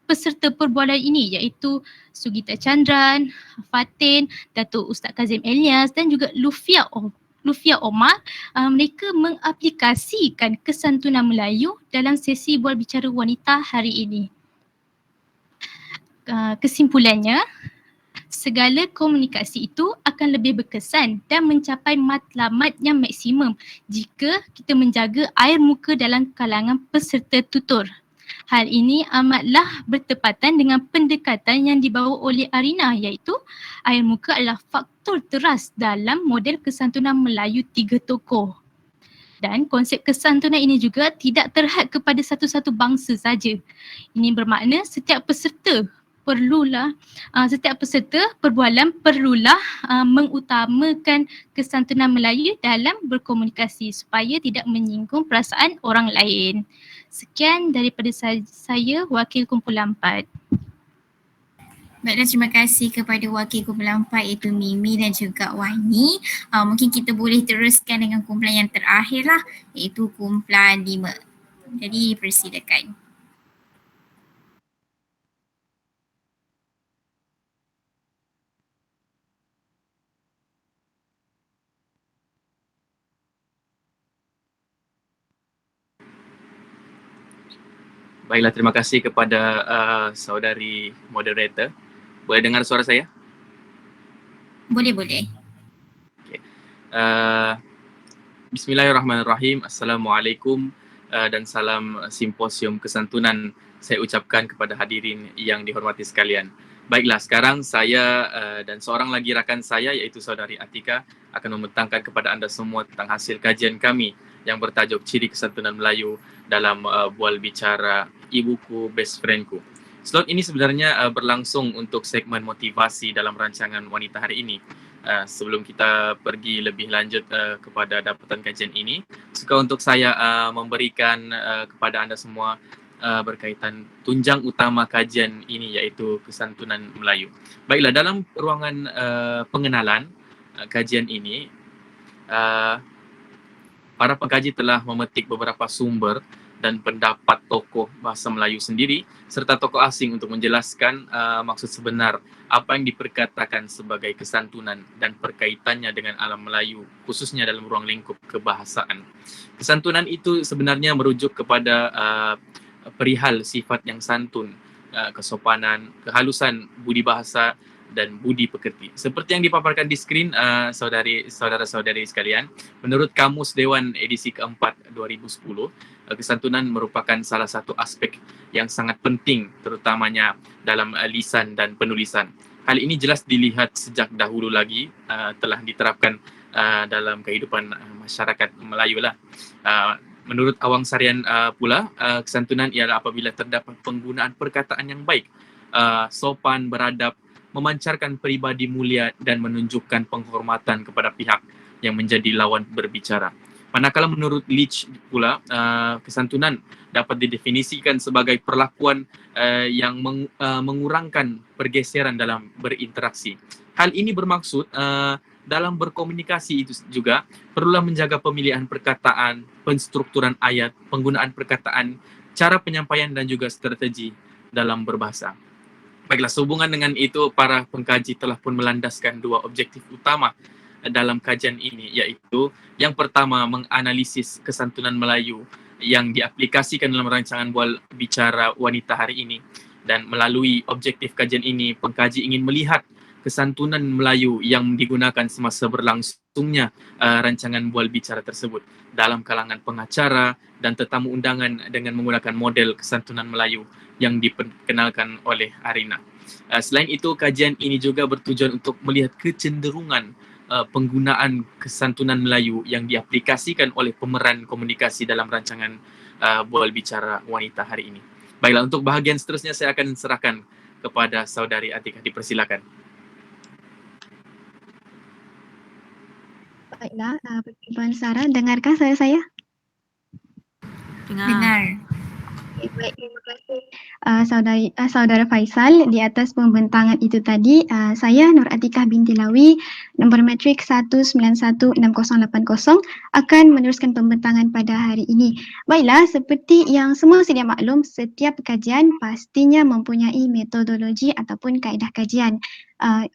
peserta perbualan ini, iaitu Sugita Chandran, Fatin, Datuk Ustaz Kazim Ilyas dan juga Lufia Omar, mereka mengaplikasikan kesantunan Melayu dalam sesi bual bicara wanita hari ini. Kesimpulannya, segala komunikasi itu akan lebih berkesan dan mencapai matlamat yang maksimum jika kita menjaga air muka dalam kalangan peserta tutur. Hal ini amatlah bertepatan dengan pendekatan yang dibawa oleh Arina, iaitu air muka adalah faktor teras dalam model kesantunan Melayu 3 tokoh. Dan konsep kesantunan ini juga tidak terhad kepada satu-satu bangsa saja. Ini bermakna setiap peserta perbualan perlulah mengutamakan kesantunan Melayu dalam berkomunikasi supaya tidak menyinggung perasaan orang lain. Sekian daripada saya, Wakil Kumpulan 4. Baiklah, terima kasih kepada Wakil Kumpulan 4 iaitu Mimi dan juga Wani. Mungkin kita boleh teruskan dengan kumpulan yang terakhir lah, iaitu kumpulan 5. Jadi persilakan. Baiklah, terima kasih kepada saudari moderator. Boleh dengar suara saya? Boleh. Bismillahirrahmanirrahim. Assalamualaikum dan salam simposium kesantunan saya ucapkan kepada hadirin yang dihormati sekalian. Baiklah, sekarang saya dan seorang lagi rakan saya iaitu saudari Atika akan membentangkan kepada anda semua tentang hasil kajian kami yang bertajuk Ciri Kesantunan Melayu dalam bual bicara Ibuku Best Friendku. Slot ini sebenarnya berlangsung untuk segmen motivasi dalam rancangan wanita hari ini. Sebelum kita pergi lebih lanjut kepada dapatan kajian ini, suka untuk saya memberikan kepada anda semua berkaitan tunjang utama kajian ini iaitu kesantunan Melayu. Baiklah, dalam ruangan pengenalan kajian ini, para pengkaji telah memetik beberapa sumber dan pendapat tokoh bahasa Melayu sendiri serta tokoh asing untuk menjelaskan maksud sebenar apa yang diperkatakan sebagai kesantunan dan perkaitannya dengan alam Melayu, khususnya dalam ruang lingkup kebahasaan. Kesantunan itu sebenarnya merujuk kepada perihal sifat yang santun, kesopanan, kehalusan budi bahasa dan budi pekerti. Seperti yang dipaparkan di skrin saudara-saudari sekalian, menurut Kamus Dewan edisi keempat 2010, kesantunan merupakan salah satu aspek yang sangat penting terutamanya dalam lisan dan penulisan. Hal ini jelas dilihat sejak dahulu lagi telah diterapkan dalam kehidupan masyarakat Melayu lah. Menurut Awang Sarian pula, kesantunan ialah apabila terdapat penggunaan perkataan yang baik, sopan, beradab, memancarkan peribadi mulia dan menunjukkan penghormatan kepada pihak yang menjadi lawan berbicara. Manakala menurut Leach pula, kesantunan dapat didefinisikan sebagai perlakuan yang mengurangkan pergeseran dalam berinteraksi. Hal ini bermaksud dalam berkomunikasi itu juga perlulah menjaga pemilihan perkataan, penstrukturan ayat, penggunaan perkataan, cara penyampaian dan juga strategi dalam berbahasa. Baiklah, sehubungan dengan itu, para pengkaji telah pun melandaskan dua objektif utama dalam kajian ini, iaitu yang pertama menganalisis kesantunan Melayu yang diaplikasikan dalam rancangan bual bicara wanita hari ini, dan melalui objektif kajian ini pengkaji ingin melihat kesantunan Melayu yang digunakan semasa berlangsungnya rancangan bual bicara tersebut dalam kalangan pengacara dan tetamu undangan dengan menggunakan model kesantunan Melayu yang diperkenalkan oleh Arina. Selain itu, kajian ini juga bertujuan untuk melihat kecenderungan penggunaan kesantunan Melayu yang diaplikasikan oleh pemeran komunikasi dalam rancangan bual bicara wanita hari ini. Baiklah, untuk bahagian seterusnya saya akan serahkan kepada saudari Atika. Dipersilakan. Baiklah, Puan Sarah, dengarkah suara saya? Dengar. Okay, baik, terima kasih saudara Faisal di atas pembentangan itu tadi. Saya Nur Atikah binti Lawi, nombor matrik 1916080 akan meneruskan pembentangan pada hari ini. Baiklah, seperti yang semua sedia maklum, setiap kajian pastinya mempunyai metodologi ataupun kaedah kajian.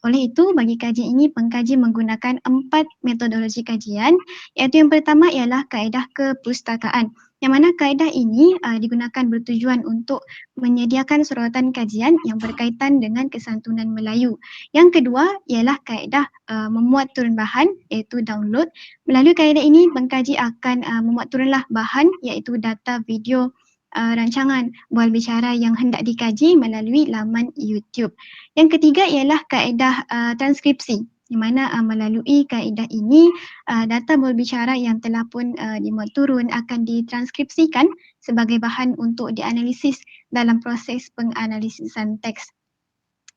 Oleh itu, bagi kajian ini pengkaji menggunakan 4 metodologi kajian, iaitu yang pertama ialah kaedah kepustakaan. Yang mana kaedah ini digunakan bertujuan untuk menyediakan sorotan kajian yang berkaitan dengan kesantunan Melayu. Yang kedua ialah kaedah memuat turun bahan iaitu download. Melalui kaedah ini pengkaji akan memuat turunlah bahan iaitu data video rancangan bual bicara yang hendak dikaji melalui laman YouTube. Yang ketiga ialah kaedah transkripsi, di mana melalui kaedah ini data bual bicara yang telah pun dimuat turun akan ditranskripsikan sebagai bahan untuk dianalisis dalam proses penganalisisan teks.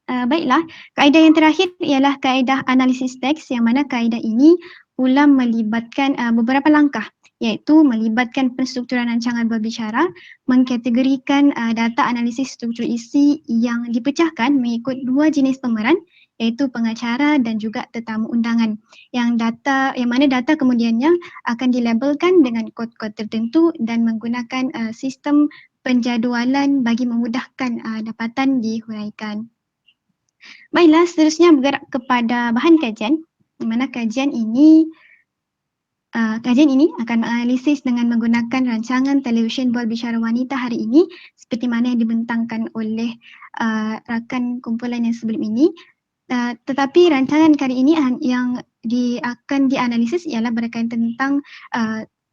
Baiklah, kaedah yang terakhir ialah kaedah analisis teks, yang mana kaedah ini pula melibatkan beberapa langkah, iaitu melibatkan penstrukturan rancangan berbicara, mengkategorikan data analisis struktur isi yang dipecahkan mengikut 2 jenis pemeran, iaitu pengacara dan juga tetamu undangan, yang mana data kemudiannya akan dilabelkan dengan kod-kod tertentu dan menggunakan sistem penjadualan bagi memudahkan dapatan dihuraikan. Baiklah, seterusnya bergerak kepada bahan kajian, di mana kajian ini Kajian ini akan menganalisis dengan menggunakan rancangan televisyen Bual Bicara Wanita hari ini seperti mana yang dibentangkan oleh rakan kumpulan yang sebelum ini. Tetapi rancangan kali ini yang akan dianalisis ialah berkaitan tentang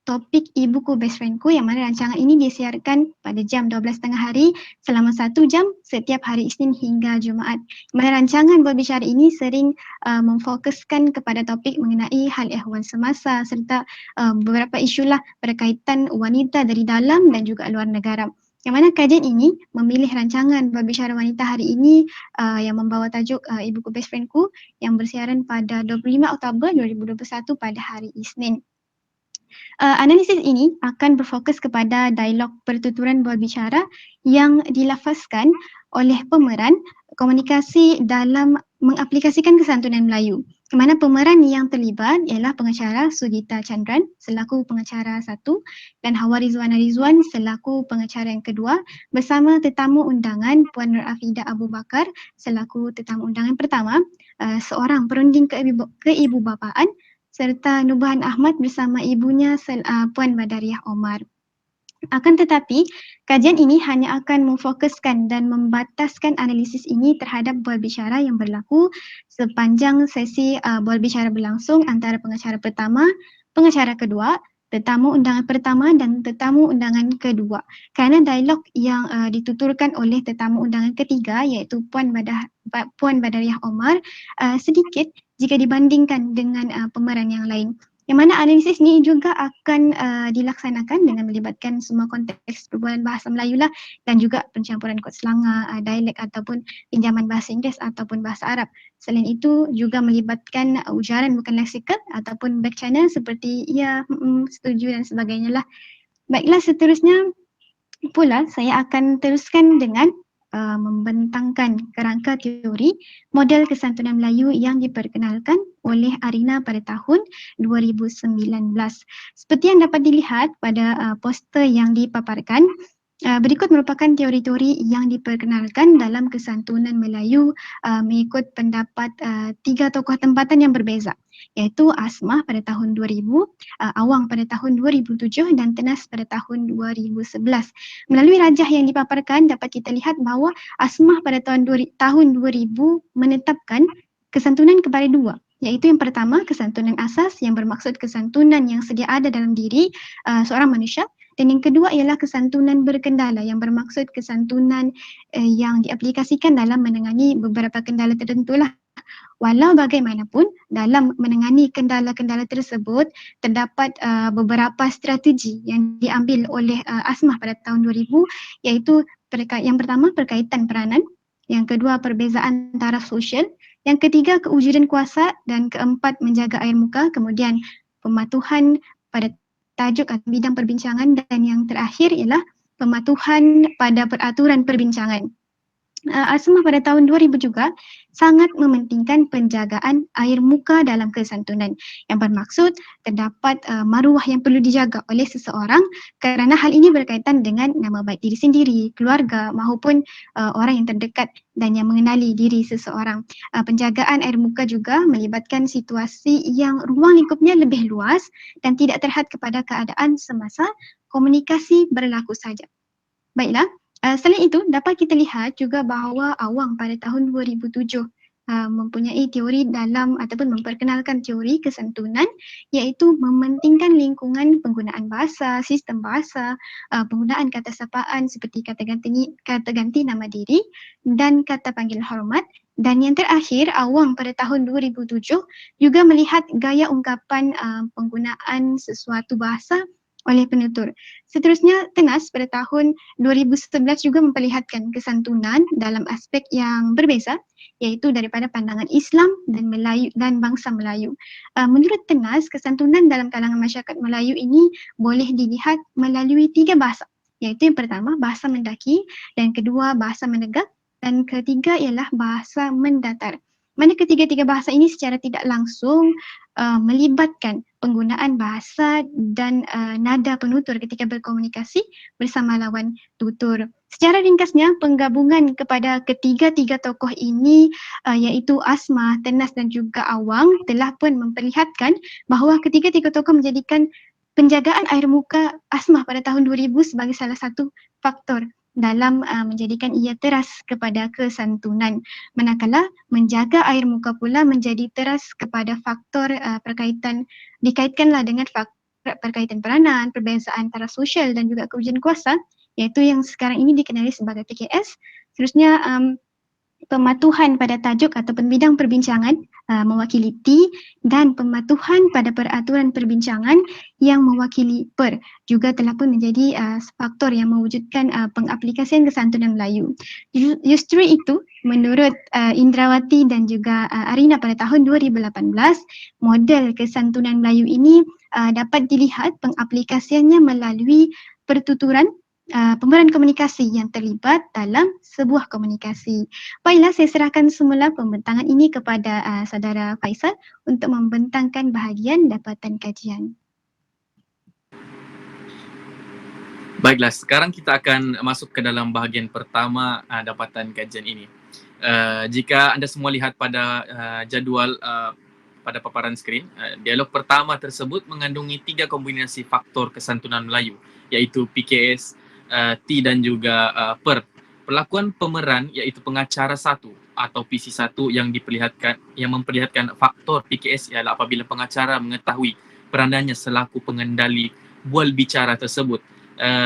topik Ibuku Best Friendku, yang mana rancangan ini disiarkan pada jam 12.30 hari selama 1 jam setiap hari Isnin hingga Jumaat. Mana rancangan berbicara ini sering memfokuskan kepada topik mengenai hal ehwal semasa serta beberapa isu lah berkaitan wanita dari dalam dan juga luar negara. Yang mana kajian ini memilih rancangan berbicara wanita hari ini yang membawa tajuk Ibuku Best Friendku yang bersiaran pada 25 Oktober 2021 pada hari Isnin. Analisis ini akan berfokus kepada dialog pertuturan berbicara yang dilafazkan oleh pemeran komunikasi dalam mengaplikasikan kesantunan Melayu. Di mana pemeran yang terlibat ialah pengacara Sugita Chandran selaku pengacara 1 dan Hawa Rizwana Rizwan selaku pengacara yang kedua bersama tetamu undangan Puan Nur Afidah Abu Bakar selaku tetamu undangan pertama, seorang perunding keibubapaan serta Nubahan Ahmad bersama ibunya Puan Badariah Omar. Akan tetapi, kajian ini hanya akan memfokuskan dan membataskan analisis ini terhadap bual bicara yang berlaku sepanjang sesi bual bicara berlangsung antara pengacara pertama, pengacara kedua, tetamu undangan pertama dan tetamu undangan kedua. Kerana dialog yang dituturkan oleh tetamu undangan ketiga iaitu Puan Badariah Omar sedikit jika dibandingkan dengan pemeran yang lain. Yang mana analisis ini juga akan dilaksanakan dengan melibatkan semua konteks perbualan bahasa Melayu lah dan juga pencampuran kod selanga, dialek ataupun pinjaman bahasa Inggeris ataupun bahasa Arab. Selain itu juga melibatkan ujaran bukan leksikal ataupun back channel seperti ya, setuju dan sebagainya lah. Baiklah, seterusnya pula saya akan teruskan dengan membentangkan kerangka teori model kesantunan Melayu yang diperkenalkan oleh Arina pada tahun 2019. Seperti yang dapat dilihat pada poster yang dipaparkan, berikut merupakan teori-teori yang diperkenalkan dalam kesantunan Melayu mengikut pendapat 3 tokoh tempatan yang berbeza, iaitu Asmah pada tahun 2000, Awang pada tahun 2007 dan Tenas pada tahun 2011. Melalui rajah yang dipaparkan dapat kita lihat bahawa Asmah pada tahun 2000 menetapkan kesantunan kepada 2, iaitu yang pertama kesantunan asas yang bermaksud kesantunan yang sedia ada dalam diri seorang manusia, dan yang kedua ialah kesantunan berkendala yang bermaksud kesantunan yang diaplikasikan dalam menangani beberapa kendala tertentu lah. Walau bagaimanapun, dalam menangani kendala-kendala tersebut terdapat beberapa strategi yang diambil oleh Asmah pada tahun 2000, iaitu yang pertama berkaitan peranan, yang kedua perbezaan taraf sosial, yang ketiga kewujudan kuasa, dan keempat menjaga air muka, kemudian pematuhan pada tajuk atau bidang perbincangan, dan yang terakhir ialah pematuhan pada peraturan perbincangan. Asmah pada tahun 2000 juga sangat mementingkan penjagaan air muka dalam kesantunan, yang bermaksud terdapat maruah yang perlu dijaga oleh seseorang kerana hal ini berkaitan dengan nama baik diri sendiri, keluarga maupun orang yang terdekat dan yang mengenali diri seseorang. Penjagaan air muka juga melibatkan situasi yang ruang lingkupnya lebih luas dan tidak terhad kepada keadaan semasa komunikasi berlaku saja. Baiklah. Selain itu, dapat kita lihat juga bahawa Awang pada tahun 2007 mempunyai teori dalam ataupun memperkenalkan teori kesantunan, iaitu mementingkan lingkungan penggunaan bahasa, sistem bahasa, penggunaan kata sapaan seperti kata ganti nama diri dan kata panggil hormat. Dan yang terakhir, Awang pada tahun 2007 juga melihat gaya ungkapan penggunaan sesuatu bahasa oleh penutur. Seterusnya, Tenas pada tahun 2011 juga memperlihatkan kesantunan dalam aspek yang berbeza, iaitu daripada pandangan Islam dan Melayu dan bangsa Melayu. Menurut Tenas, kesantunan dalam kalangan masyarakat Melayu ini boleh dilihat melalui 3 bahasa, iaitu yang pertama bahasa mendaki, dan kedua bahasa menegak, dan ketiga ialah bahasa mendatar. Mana ketiga-tiga bahasa ini secara tidak langsung melibatkan penggunaan bahasa dan nada penutur ketika berkomunikasi bersama lawan tutur. Secara ringkasnya, penggabungan kepada ketiga-tiga tokoh ini iaitu Asmah, Tenas dan juga Awang telah pun memperlihatkan bahawa ketiga-tiga tokoh menjadikan penjagaan air muka Asmah pada tahun 2000 sebagai salah satu faktor dalam menjadikan ia teras kepada kesantunan. Manakala menjaga air muka pula menjadi teras kepada faktor dikaitkanlah dengan faktor perkaitan peranan, perbezaan antara sosial dan juga kewujudan kuasa, iaitu yang sekarang ini dikenali sebagai PKS. Seterusnya pematuhan pada tajuk ataupun bidang perbincangan mewakili T, dan pematuhan pada peraturan perbincangan yang mewakili PER juga telah pun menjadi faktor yang mewujudkan pengaplikasian kesantunan Melayu. Justru itu, menurut Indrawati dan juga Arina pada tahun 2018, model kesantunan Melayu ini dapat dilihat pengaplikasiannya melalui pertuturan pemeran komunikasi yang terlibat dalam sebuah komunikasi. Baiklah, saya serahkan semula pembentangan ini kepada saudara Faisal untuk membentangkan bahagian dapatan kajian. Baiklah, sekarang kita akan masuk ke dalam bahagian pertama dapatan kajian ini. Jika anda semua lihat pada jadual pada paparan skrin, dialog pertama tersebut mengandungi 3 kombinasi faktor kesantunan Melayu, iaitu PKS, T dan juga PER. Perlakuan pemeran iaitu pengacara 1 atau PC1 yang memperlihatkan faktor PKS ialah apabila pengacara mengetahui peranannya selaku pengendali bual bicara tersebut.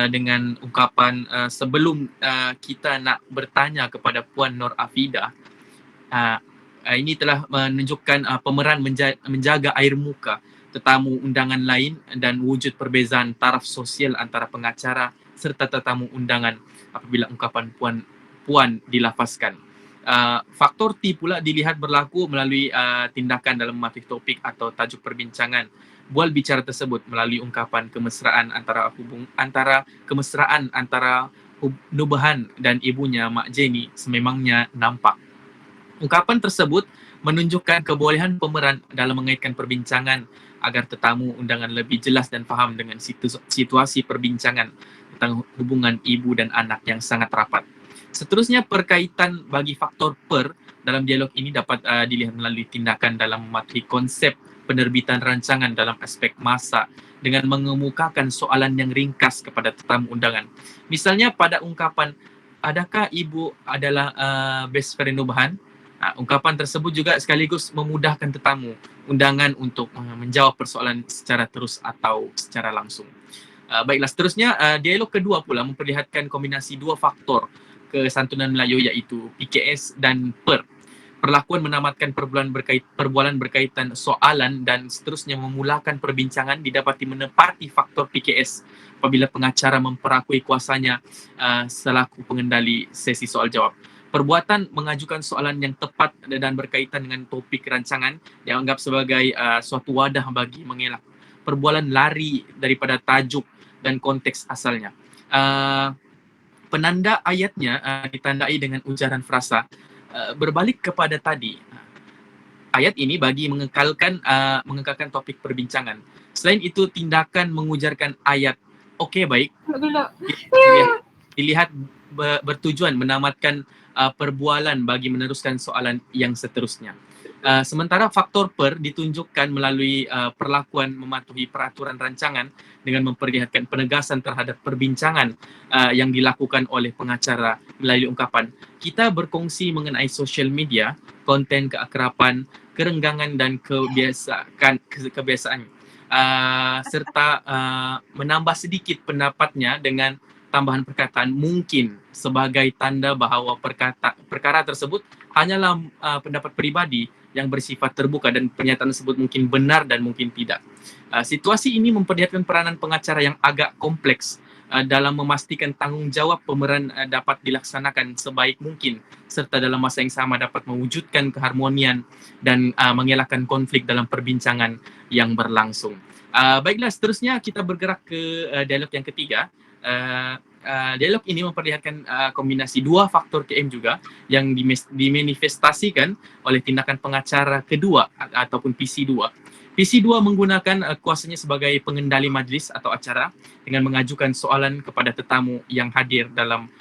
Dengan ungkapan sebelum kita nak bertanya kepada Puan Nur Afidah, ini telah menunjukkan pemeran menjaga air muka tetamu undangan lain dan wujud perbezaan taraf sosial antara pengacara serta tetamu undangan apabila ungkapan puan dilafazkan. Faktor T pula dilihat berlaku melalui tindakan dalam mematuhi topik atau tajuk perbincangan bual bicara tersebut melalui ungkapan kemesraan antara Nubahan dan ibunya Mak Jenny sememangnya nampak. Ungkapan tersebut menunjukkan kebolehan pemeran dalam mengaitkan perbincangan agar tetamu undangan lebih jelas dan faham dengan situasi perbincangan tentang hubungan ibu dan anak yang sangat rapat. Seterusnya, perkaitan bagi faktor PER dalam dialog ini dapat dilihat melalui tindakan dalam mematuhi konsep penerbitan rancangan dalam aspek masa dengan mengemukakan soalan yang ringkas kepada tetamu undangan. Misalnya pada ungkapan, adakah ibu adalah best friend Nubahan? Ungkapan tersebut juga sekaligus memudahkan tetamu undangan untuk menjawab persoalan secara terus atau secara langsung. Baiklah, seterusnya dialog kedua pula memperlihatkan kombinasi 2 faktor kesantunan Melayu iaitu PKS dan PER. Perlakuan menamatkan perbualan berkaitan soalan dan seterusnya memulakan perbincangan didapati menepati faktor PKS apabila pengacara memperakui kuasanya selaku pengendali sesi soal jawab. Perbuatan mengajukan soalan yang tepat dan berkaitan dengan topik rancangan dianggap sebagai suatu wadah bagi mengelak perbualan lari daripada tajuk dan konteks asalnya. Penanda ayatnya ditandai dengan ujaran frasa berbalik kepada tadi. Ayat ini bagi mengekalkan topik perbincangan. Selain itu, tindakan mengujarkan ayat okey baik dilihat bertujuan menamatkan perbualan bagi meneruskan soalan yang seterusnya. Sementara faktor PER ditunjukkan melalui perlakuan mematuhi peraturan rancangan dengan memperlihatkan penegasan terhadap perbincangan yang dilakukan oleh pengacara melalui ungkapan, kita berkongsi mengenai social media, konten keakraban, kerenggangan dan kebiasaan serta menambah sedikit pendapatnya dengan tambahan perkataan mungkin sebagai tanda bahawa perkara tersebut hanyalah pendapat peribadi yang bersifat terbuka dan pernyataan tersebut mungkin benar dan mungkin tidak. Situasi ini memperlihatkan peranan pengacara yang agak kompleks dalam memastikan tanggungjawab pemeran dapat dilaksanakan sebaik mungkin serta dalam masa yang sama dapat mewujudkan keharmonian dan mengelakkan konflik dalam perbincangan yang berlangsung. Baiklah, seterusnya kita bergerak ke dialog yang ketiga. Dialog ini memperlihatkan kombinasi 2 faktor KM juga yang dimanifestasikan oleh tindakan pengacara kedua ataupun PC2. PC2 menggunakan kuasanya sebagai pengendali majlis atau acara dengan mengajukan soalan kepada tetamu yang hadir dalam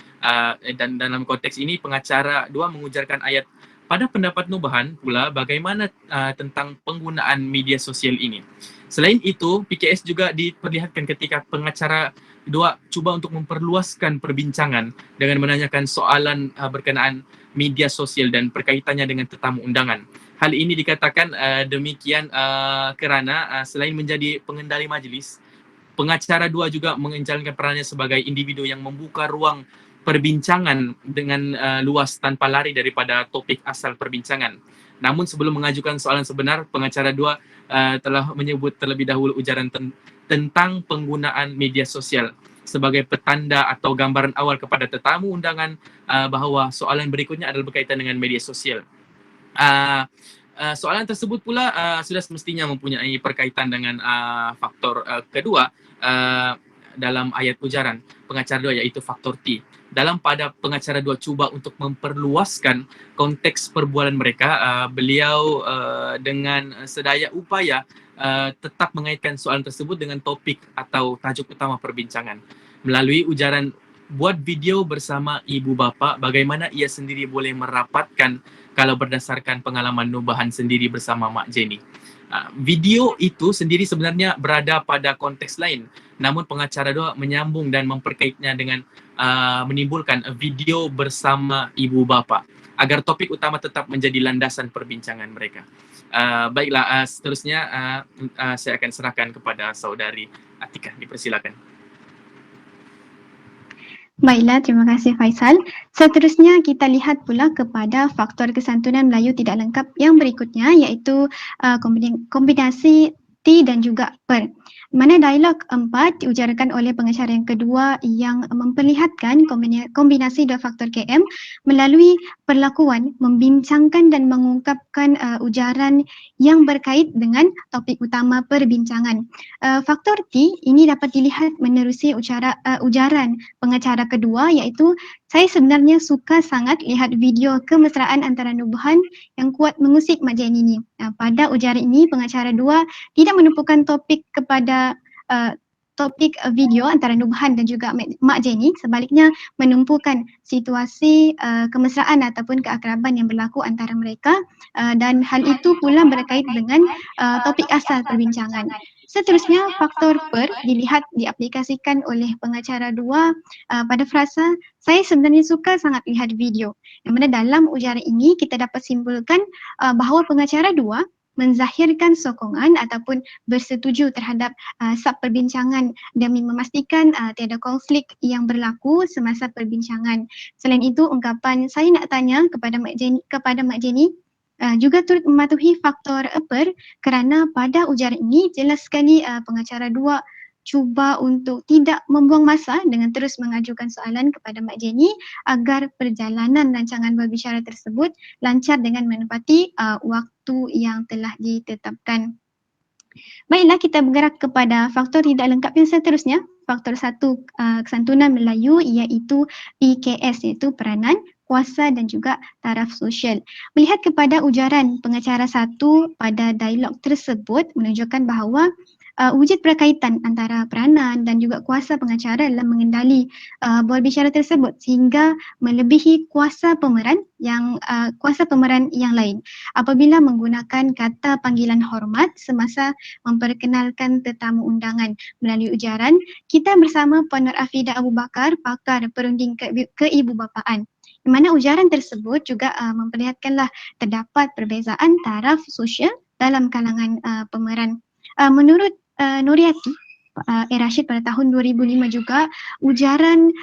Dan dalam konteks ini pengacara 2 mengujarkan ayat pada pendapat Nubahan pula bagaimana tentang penggunaan media sosial ini. Selain itu, PKS juga diperlihatkan ketika pengacara 2 cuba untuk memperluaskan perbincangan dengan menanyakan soalan berkenaan media sosial dan perkaitannya dengan tetamu undangan. Hal ini dikatakan demikian kerana selain menjadi pengendali majlis, pengacara 2 juga menjalankan perannya sebagai individu yang membuka ruang perbincangan dengan luas tanpa lari daripada topik asal perbincangan. Namun sebelum mengajukan soalan sebenar, pengacara 2 telah menyebut terlebih dahulu ujaran tentang penggunaan media sosial sebagai petanda atau gambaran awal kepada tetamu undangan bahawa soalan berikutnya adalah berkaitan dengan media sosial. Soalan tersebut pula sudah semestinya mempunyai perkaitan dengan faktor kedua dalam ayat ujaran pengacara 2 iaitu faktor T. Dalam pada pengacara 2 cuba untuk memperluaskan konteks perbualan mereka, beliau dengan sedaya upaya tetap mengaitkan soalan tersebut dengan topik atau tajuk utama perbincangan. Melalui ujaran buat video bersama ibu bapa, bagaimana ia sendiri boleh merapatkan kalau berdasarkan pengalaman Nubahan sendiri bersama Mak Jenny. Video itu sendiri sebenarnya berada pada konteks lain, namun pengacara 2 menyambung dan memperkaitnya dengan menimbulkan video bersama ibu bapa agar topik utama tetap menjadi landasan perbincangan mereka. Baiklah, seterusnya saya akan serahkan kepada saudari Atika. Dipersilakan. Baiklah, terima kasih Faisal. Seterusnya kita lihat pula kepada faktor kesantunan Melayu tidak lengkap yang berikutnya, iaitu kombinasi T dan juga per. Mana dialog 4 diujarkan oleh pengacara yang kedua yang memperlihatkan kombinasi dua faktor KM melalui perlakuan, membincangkan dan mengungkapkan ujaran yang berkait dengan topik utama perbincangan. Faktor T ini dapat dilihat menerusi ujaran pengacara kedua, iaitu saya sebenarnya suka sangat lihat video kemesraan antara Nubahan yang kuat mengusik Mak Jenny ini. Pada ujaran ini pengacara 2 tidak menumpukan topik kepada topik video antara Nubahan dan juga Mak Jenny, sebaliknya menumpukan situasi kemesraan ataupun keakraban yang berlaku antara mereka, dan hal itu pula berkait dengan topik asal perbincangan. Seterusnya, faktor per dilihat diaplikasikan oleh pengacara 2 pada frasa saya sebenarnya suka sangat lihat video. Yang mana dalam ujaran ini kita dapat simpulkan bahawa pengacara 2 menzahirkan sokongan ataupun bersetuju terhadap sub perbincangan demi memastikan tiada konflik yang berlaku semasa perbincangan. Selain itu, ungkapan saya nak tanya kepada Mak Jenny juga turut mematuhi faktor per kerana pada ujaran ini jelas sekali pengacara 2 cuba untuk tidak membuang masa dengan terus mengajukan soalan kepada Mak Jenny agar perjalanan rancangan berbicara tersebut lancar dengan menepati waktu yang telah ditetapkan. Baiklah, kita bergerak kepada faktor tidak lengkap yang seterusnya. Faktor 1 kesantunan Melayu iaitu PKS, iaitu peranan, kuasa dan juga taraf sosial. Melihat kepada ujaran pengacara 1 pada dialog tersebut menunjukkan bahawa wujud perkaitan antara peranan dan juga kuasa pengacara dalam mengendali berbicara tersebut sehingga melebihi kuasa pemeran yang lain apabila menggunakan kata panggilan hormat semasa memperkenalkan tetamu undangan. Melalui ujaran, kita bersama Puan Nur Afidah Abu Bakar, pakar perunding keibubapaan. Di mana ujaran tersebut juga memperlihatkanlah terdapat perbezaan taraf sosial dalam kalangan pemeran. Menurut Nuriati Rashid pada tahun 2005 juga, ujaran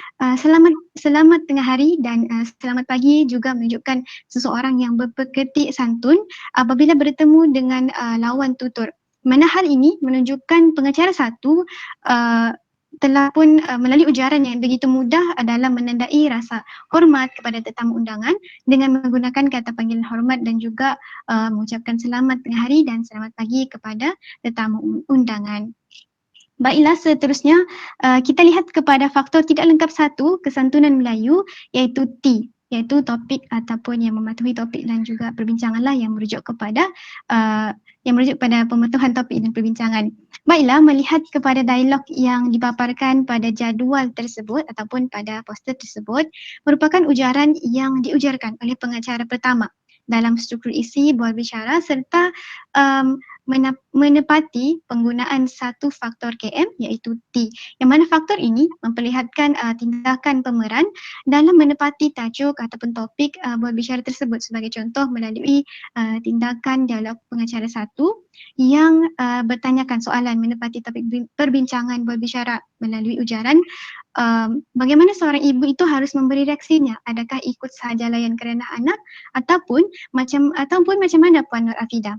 selamat tengah hari dan selamat pagi juga menunjukkan seseorang yang berpekerti santun apabila bertemu dengan lawan tutur. Mana hal ini menunjukkan pengacara 1 telah pun melalui ujaran yang begitu mudah dalam menandai rasa hormat kepada tetamu undangan dengan menggunakan kata panggilan hormat dan juga mengucapkan selamat tengah hari dan selamat pagi kepada tetamu undangan. Baiklah, seterusnya kita lihat kepada faktor tidak lengkap 1 kesantunan Melayu iaitu T, iaitu topik ataupun yang mematuhi topik dan juga perbincanganlah yang merujuk pada pematuhan topik dan perbincangan. Baiklah, melihat kepada dialog yang dipaparkan pada jadual tersebut ataupun pada poster tersebut merupakan ujaran yang diujarkan oleh pengacara pertama dalam struktur isi bual bicara serta menepati penggunaan satu faktor KM iaitu T. Yang mana faktor ini memperlihatkan tindakan pemeran dalam menepati tajuk ataupun topik bual bicara tersebut, sebagai contoh melalui tindakan dialog pengacara satu yang bertanyakan soalan menepati topik perbincangan bual bicara melalui ujaran bagaimana seorang ibu itu harus memberi reaksinya, adakah ikut sahaja layan kerana anak ataupun macam mana Puan Nur Afidah.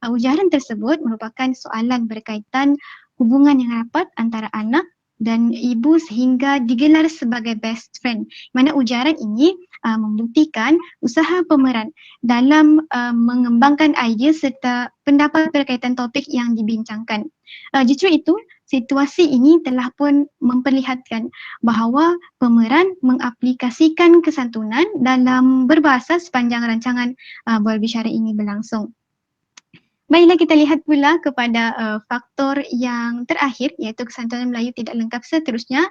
Ujaran tersebut merupakan soalan berkaitan hubungan yang rapat antara anak dan ibu sehingga digelar sebagai best friend. Mana ujaran ini membuktikan usaha pemeran dalam mengembangkan idea serta pendapat berkaitan topik yang dibincangkan. Justru itu, situasi ini telah pun memperlihatkan bahawa pemeran mengaplikasikan kesantunan dalam berbahasa sepanjang rancangan bual bicara ini berlangsung. Baiklah, kita lihat pula kepada faktor yang terakhir iaitu kesantunan Melayu tidak lengkap seterusnya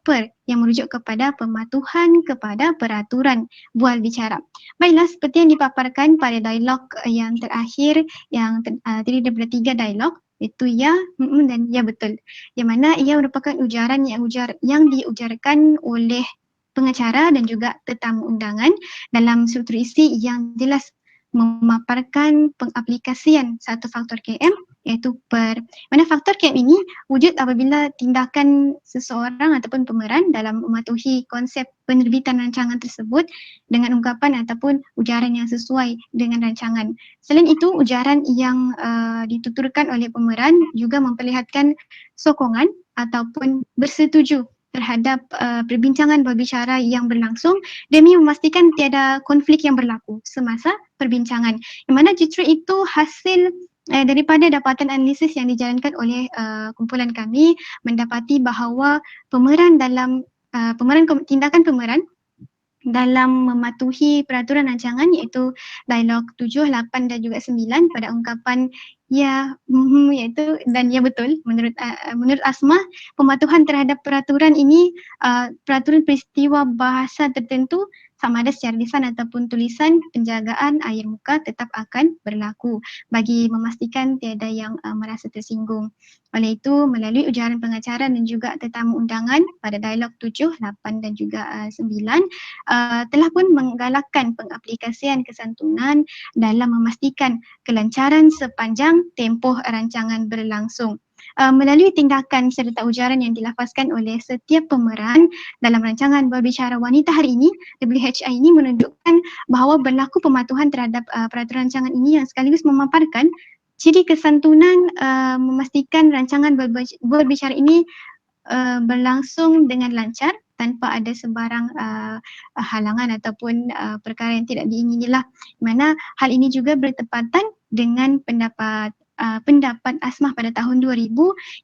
per yang merujuk kepada pematuhan kepada peraturan bual bicara. Baiklah, seperti yang dipaparkan pada dialog yang terakhir yang terdiri daripada 3 dialog iaitu ya, dan ya betul. Yang mana ia merupakan ujaran yang diujarkan oleh pengacara dan juga tetamu undangan dalam struktur isi yang jelas memaparkan pengaplikasian satu faktor KM iaitu per. Mana faktor KM ini wujud apabila tindakan seseorang ataupun pemeran dalam mematuhi konsep penerbitan rancangan tersebut dengan ungkapan ataupun ujaran yang sesuai dengan rancangan. Selain itu, ujaran yang dituturkan oleh pemeran juga memperlihatkan sokongan ataupun bersetuju terhadap perbincangan berbicara yang berlangsung demi memastikan tiada konflik yang berlaku semasa perbincangan. Yang mana justru itu hasil daripada dapatan analisis yang dijalankan oleh kumpulan kami mendapati bahawa tindakan pemeran dalam mematuhi peraturan rancangan iaitu dialog 7, 8 dan juga 9 pada ungkapan ya iaitu dan ya betul menurut Asmah, pematuhan terhadap peraturan ini peraturan peristiwa bahasa tertentu sama ada secara lisan ataupun tulisan penjagaan air muka tetap akan berlaku bagi memastikan tiada yang merasa tersinggung. Oleh itu, melalui ujaran pengacara dan juga tetamu undangan pada dialog 7, 8 dan juga 9 telah pun menggalakkan pengaplikasian kesantunan dalam memastikan kelancaran sepanjang tempoh rancangan berlangsung. Melalui tindakan serta ujaran yang dilafazkan oleh setiap pemeran dalam rancangan berbicara wanita hari ini, WHI ini menunjukkan bahawa berlaku pematuhan terhadap peraturan rancangan ini yang sekaligus memaparkan ciri kesantunan memastikan rancangan berbicara ini berlangsung dengan lancar tanpa ada sebarang halangan ataupun perkara yang tidak diinginilah. Mana hal ini juga bertepatan dengan pendapat Asmah pada tahun 2000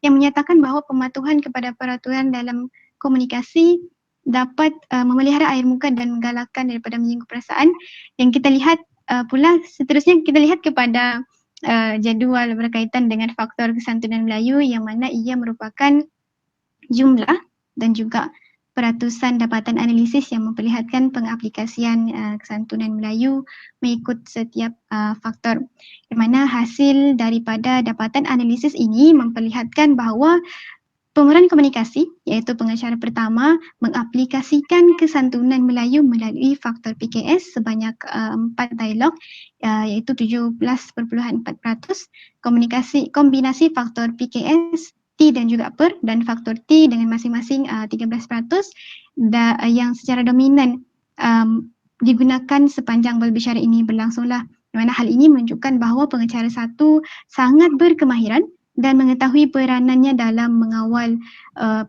yang menyatakan bahawa pematuhan kepada peraturan dalam komunikasi dapat memelihara air muka dan menggalakkan daripada menyinggung perasaan. Yang kita lihat pula seterusnya kita lihat kepada jadual berkaitan dengan faktor kesantunan Melayu yang mana ia merupakan jumlah dan juga peratusan dapatan analisis yang memperlihatkan pengaplikasian kesantunan Melayu mengikut setiap faktor. Di mana hasil daripada dapatan analisis ini memperlihatkan bahawa pemeran komunikasi iaitu pengacara pertama mengaplikasikan kesantunan Melayu melalui faktor PKS sebanyak 4 dialog iaitu 17.4%, kombinasi faktor PKS T dan juga per dan faktor T dengan masing-masing 13% yang secara dominan digunakan sepanjang berbicara ini berlangsunglah. Di mana hal ini menunjukkan bahawa pengacara satu sangat berkemahiran dan mengetahui peranannya dalam mengawal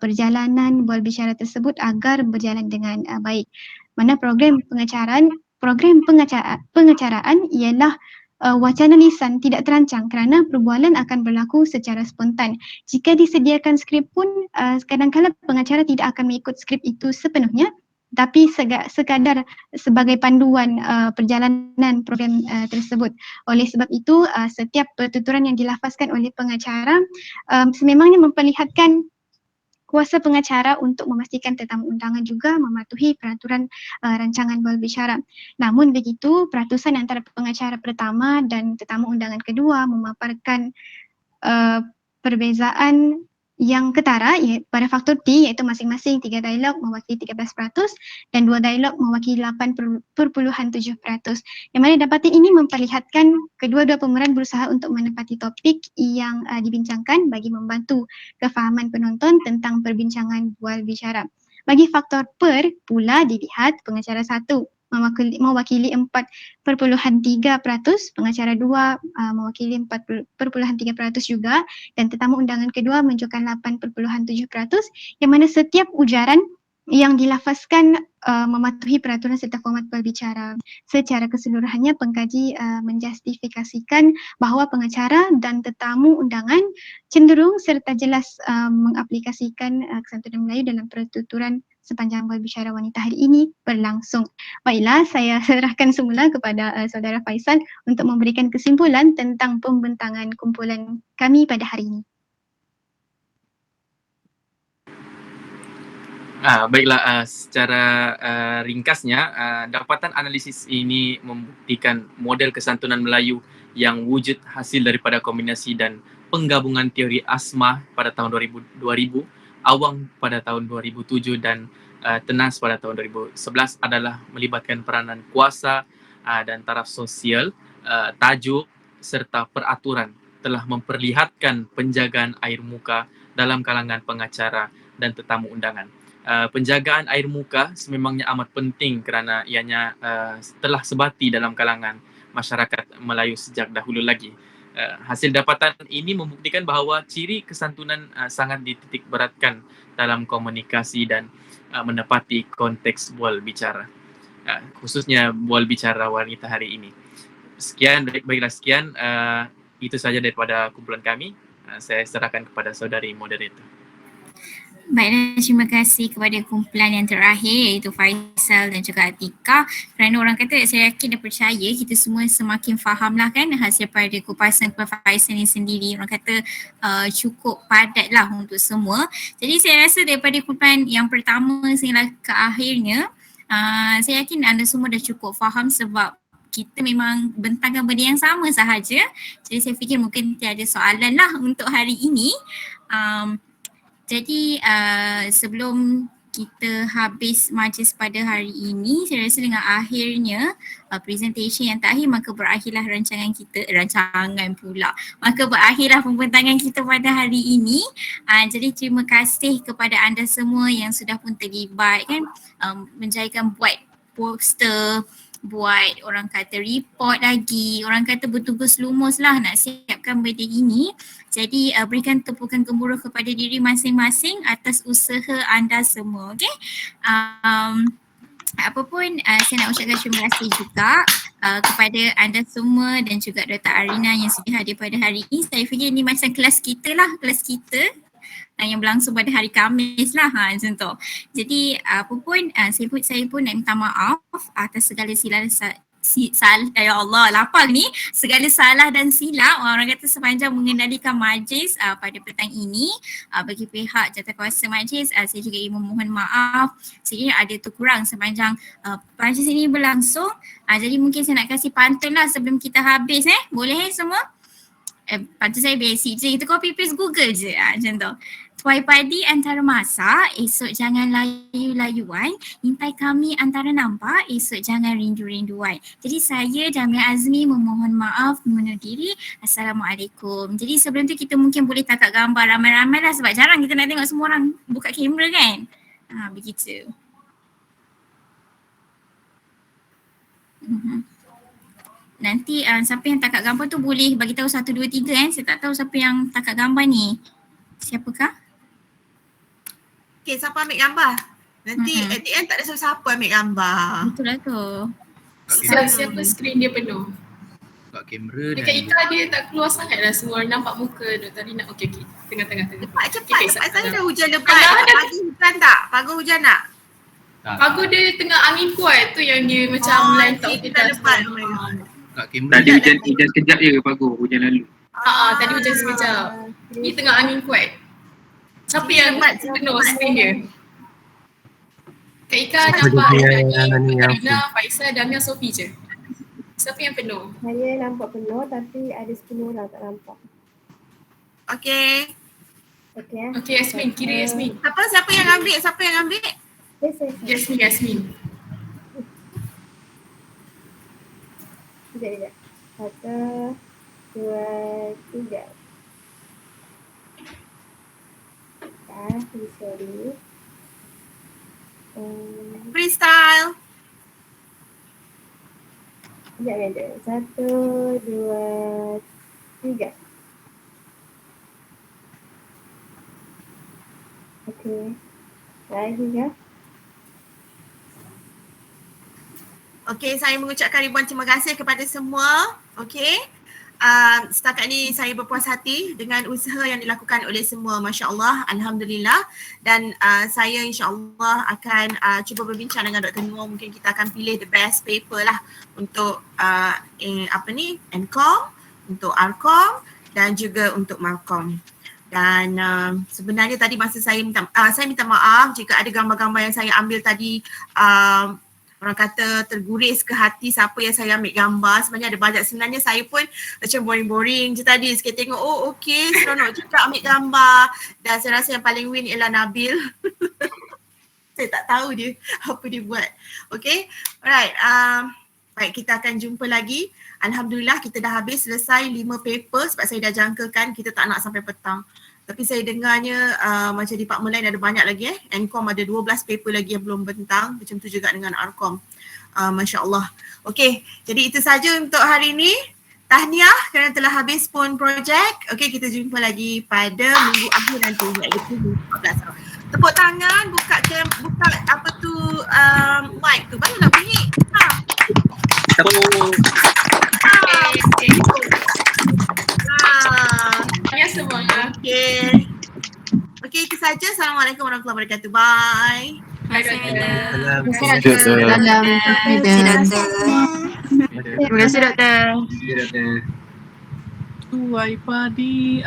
perjalanan bual bicara tersebut agar berjalan dengan baik. Mana program pengacaraan ialah wacana lisan tidak terancang kerana perbualan akan berlaku secara spontan. Jika disediakan skrip pun kadang-kadang pengacara tidak akan mengikut skrip itu sepenuhnya tapi sekadar sebagai panduan perjalanan program tersebut. Oleh sebab itu, setiap pertuturan yang dilafazkan oleh pengacara sememangnya memperlihatkan kuasa pengacara untuk memastikan tetamu undangan juga mematuhi peraturan rancangan bual bicara. Namun begitu, peratusan antara pengacara pertama dan tetamu undangan kedua memaparkan perbezaan yang ketara pada faktor T, iaitu masing-masing 3 dialog mewakili 13% dan 2 dialog mewakili 8.7%. Yang mana dapati ini memperlihatkan kedua-dua pemeran berusaha untuk menepati topik yang dibincangkan bagi membantu kefahaman penonton tentang perbincangan bual bicara. Bagi faktor per pula dilihat pengacara 1 mewakili 4.3%, pengacara 2 mewakili 4.3% juga, dan tetamu undangan kedua menunjukkan 8.7%, yang mana setiap ujaran yang dilafazkan mematuhi peraturan serta format berbicara. Secara keseluruhannya pengkaji menjustifikasikan bahawa pengacara dan tetamu undangan cenderung serta jelas mengaplikasikan kesantunan Melayu dalam pertuturan sepanjang berbicara wanita hari ini berlangsung. Baiklah, saya serahkan semula kepada saudara Faisal untuk memberikan kesimpulan tentang pembentangan kumpulan kami pada hari ini. Baiklah, secara ringkasnya, dapatan analisis ini membuktikan model kesantunan Melayu yang wujud hasil daripada kombinasi dan penggabungan teori Asma pada tahun 2000, Awang pada tahun 2007 dan Tenas pada tahun 2011 adalah melibatkan peranan kuasa dan taraf sosial, tajuk serta peraturan telah memperlihatkan penjagaan air muka dalam kalangan pengacara dan tetamu undangan. Penjagaan air muka sememangnya amat penting kerana ianya telah sebati dalam kalangan masyarakat Melayu sejak dahulu lagi. Hasil dapatan ini membuktikan bahawa ciri kesantunan sangat dititik beratkan dalam komunikasi dan menepati konteks bual bicara, khususnya bual bicara wanita hari ini. Baiklah sekian, itu saja daripada kumpulan kami. Saya serahkan kepada saudari moderator. Baiklah, terima kasih kepada kumpulan yang terakhir iaitu Faisal dan juga Atika, kerana orang kata saya yakin dan percaya kita semua semakin fahamlah kan hasil pada kupasan Faisal ini sendiri. Orang kata cukup padat lah untuk semua. Jadi saya rasa daripada kumpulan yang pertama sehingga ke akhirnya saya yakin anda semua dah cukup faham sebab kita memang bentangkan benda yang sama sahaja. Jadi saya fikir mungkin tiada soalan lah untuk hari ini. Jadi sebelum kita habis majlis pada hari ini, saya rasa dengan akhirnya presentation yang terakhir maka berakhirlah maka berakhirlah pembentangan kita pada hari ini. Jadi terima kasih kepada anda semua yang sudah pun terlibat kan, menjayakan buat poster, buat orang kata report lagi, orang kata bertugas lumus lah nak siapkan benda ini. Jadi berikan tepukan gemuruh kepada diri masing-masing atas usaha anda semua, okay? Apapun saya nak ucapkan terima kasih juga kepada anda semua dan juga Dr. Arina yang sudah hadir pada hari ini. Saya fikir ini macam kelas kita yang berlangsung pada hari Khamis lah, macam tu. Jadi apapun saya pun nak minta maaf atas segala ya Allah, lapar ni, segala salah dan silap orang kata sepanjang mengendalikan majlis pada petang ini. Bagi pihak jawatankuasa majlis, saya juga ingin memohon maaf sekiranya ada terkurang sepanjang majlis ini berlangsung. Jadi mungkin saya nak kasih pantun lah sebelum kita habis, boleh semua? Pantun saya basic je, kita copy paste Google je, macam tu. Tuai padi antara masak, esok jangan layu-layuan. Intai kami antara nampak, esok jangan rindu-rinduan. Jadi saya Jamia Azmi memohon maaf mengundur diri. Assalamualaikum. Jadi sebelum tu kita mungkin boleh tangkap gambar ramai-ramai lah sebab jarang kita nak tengok semua orang buka kamera kan. Begitu. Nanti siapa yang tangkap gambar tu boleh bagi tahu 1, 2, 3 Saya tak tahu siapa yang tangkap gambar ni. Siapakah? Okay, siapa ambil gambar? Nanti at the end tak ada siapa ambil gambar. Betul lah tu. Siapa skrin dia penuh. Buka kamera dekat Ika dia tak keluar sangat lah, semua nampak muka Dr. Rina. Okey, tengah-tengah. Cepat, saya dah hujan lebat. Pagi hujan tak? Pagi hujan tak? Pagu dia tengah angin kuat tu yang dia macam line tak okey dah. Kat kamera. Tadi hujan sekejap je ke Pagu, hujan lalu. Tadi hujan sekejap. Ni tengah angin kuat. Siapa yang penuh screen dia? Kak Ika nampak Rina, Faisal, Damia, Sofi je. Siapa yang penuh? Saya nampak penuh tapi ada 10 orang tak nampak. Okey. Okey. Okey, Yasmin. Kira Yasmin. Siapa yang ambil? Siapa yang ambil? Yasmin. Sekejap. 1, 2, 3. Sorry. Freestyle. Sekejap. 1, 2, 3. Okey. Lagi ya. Okey, saya mengucapkan ribuan terima kasih kepada semua. Okey. Setakat ni saya berpuas hati dengan usaha yang dilakukan oleh semua, Masya Allah, Alhamdulillah. Dan saya insyaAllah akan cuba berbincang dengan Dr. Noor. Mungkin kita akan pilih the best paper lah untuk NCOM, untuk RCOM dan juga untuk Malcolm. Dan sebenarnya tadi masa saya minta maaf jika ada gambar-gambar yang saya ambil tadi orang kata terguris ke hati siapa yang saya ambil gambar. Sebenarnya ada banyak, sebenarnya saya pun macam boring-boring je tadi. Sikit tengok, oh okey, seronok juga ambil gambar. Dan saya rasa yang paling win ialah Nabil. Saya tak tahu dia apa dia buat. Okey, alright. Baik, kita akan jumpa lagi. Alhamdulillah kita dah habis selesai 5 paper sebab saya dah jangkakan kita tak nak sampai petang. Tapi saya dengarnya macam department lain ada banyak lagi NCOM ada 12 paper lagi yang belum bentang. Macam tu juga dengan RCOM. Masya Allah. Okey, jadi itu saja untuk hari ini. Tahniah kerana telah habis pun projek. Okey, kita jumpa lagi pada minggu akhir nanti iaitu 14. Tepuk tangan, buka apa tu mic tu. Barulah bunyi. Ya semua. Okey, itu saja. Assalamualaikum warahmatullahi wabarakatuh. Bye. Terima kasih doktor. Ya, doktor. Tuai padi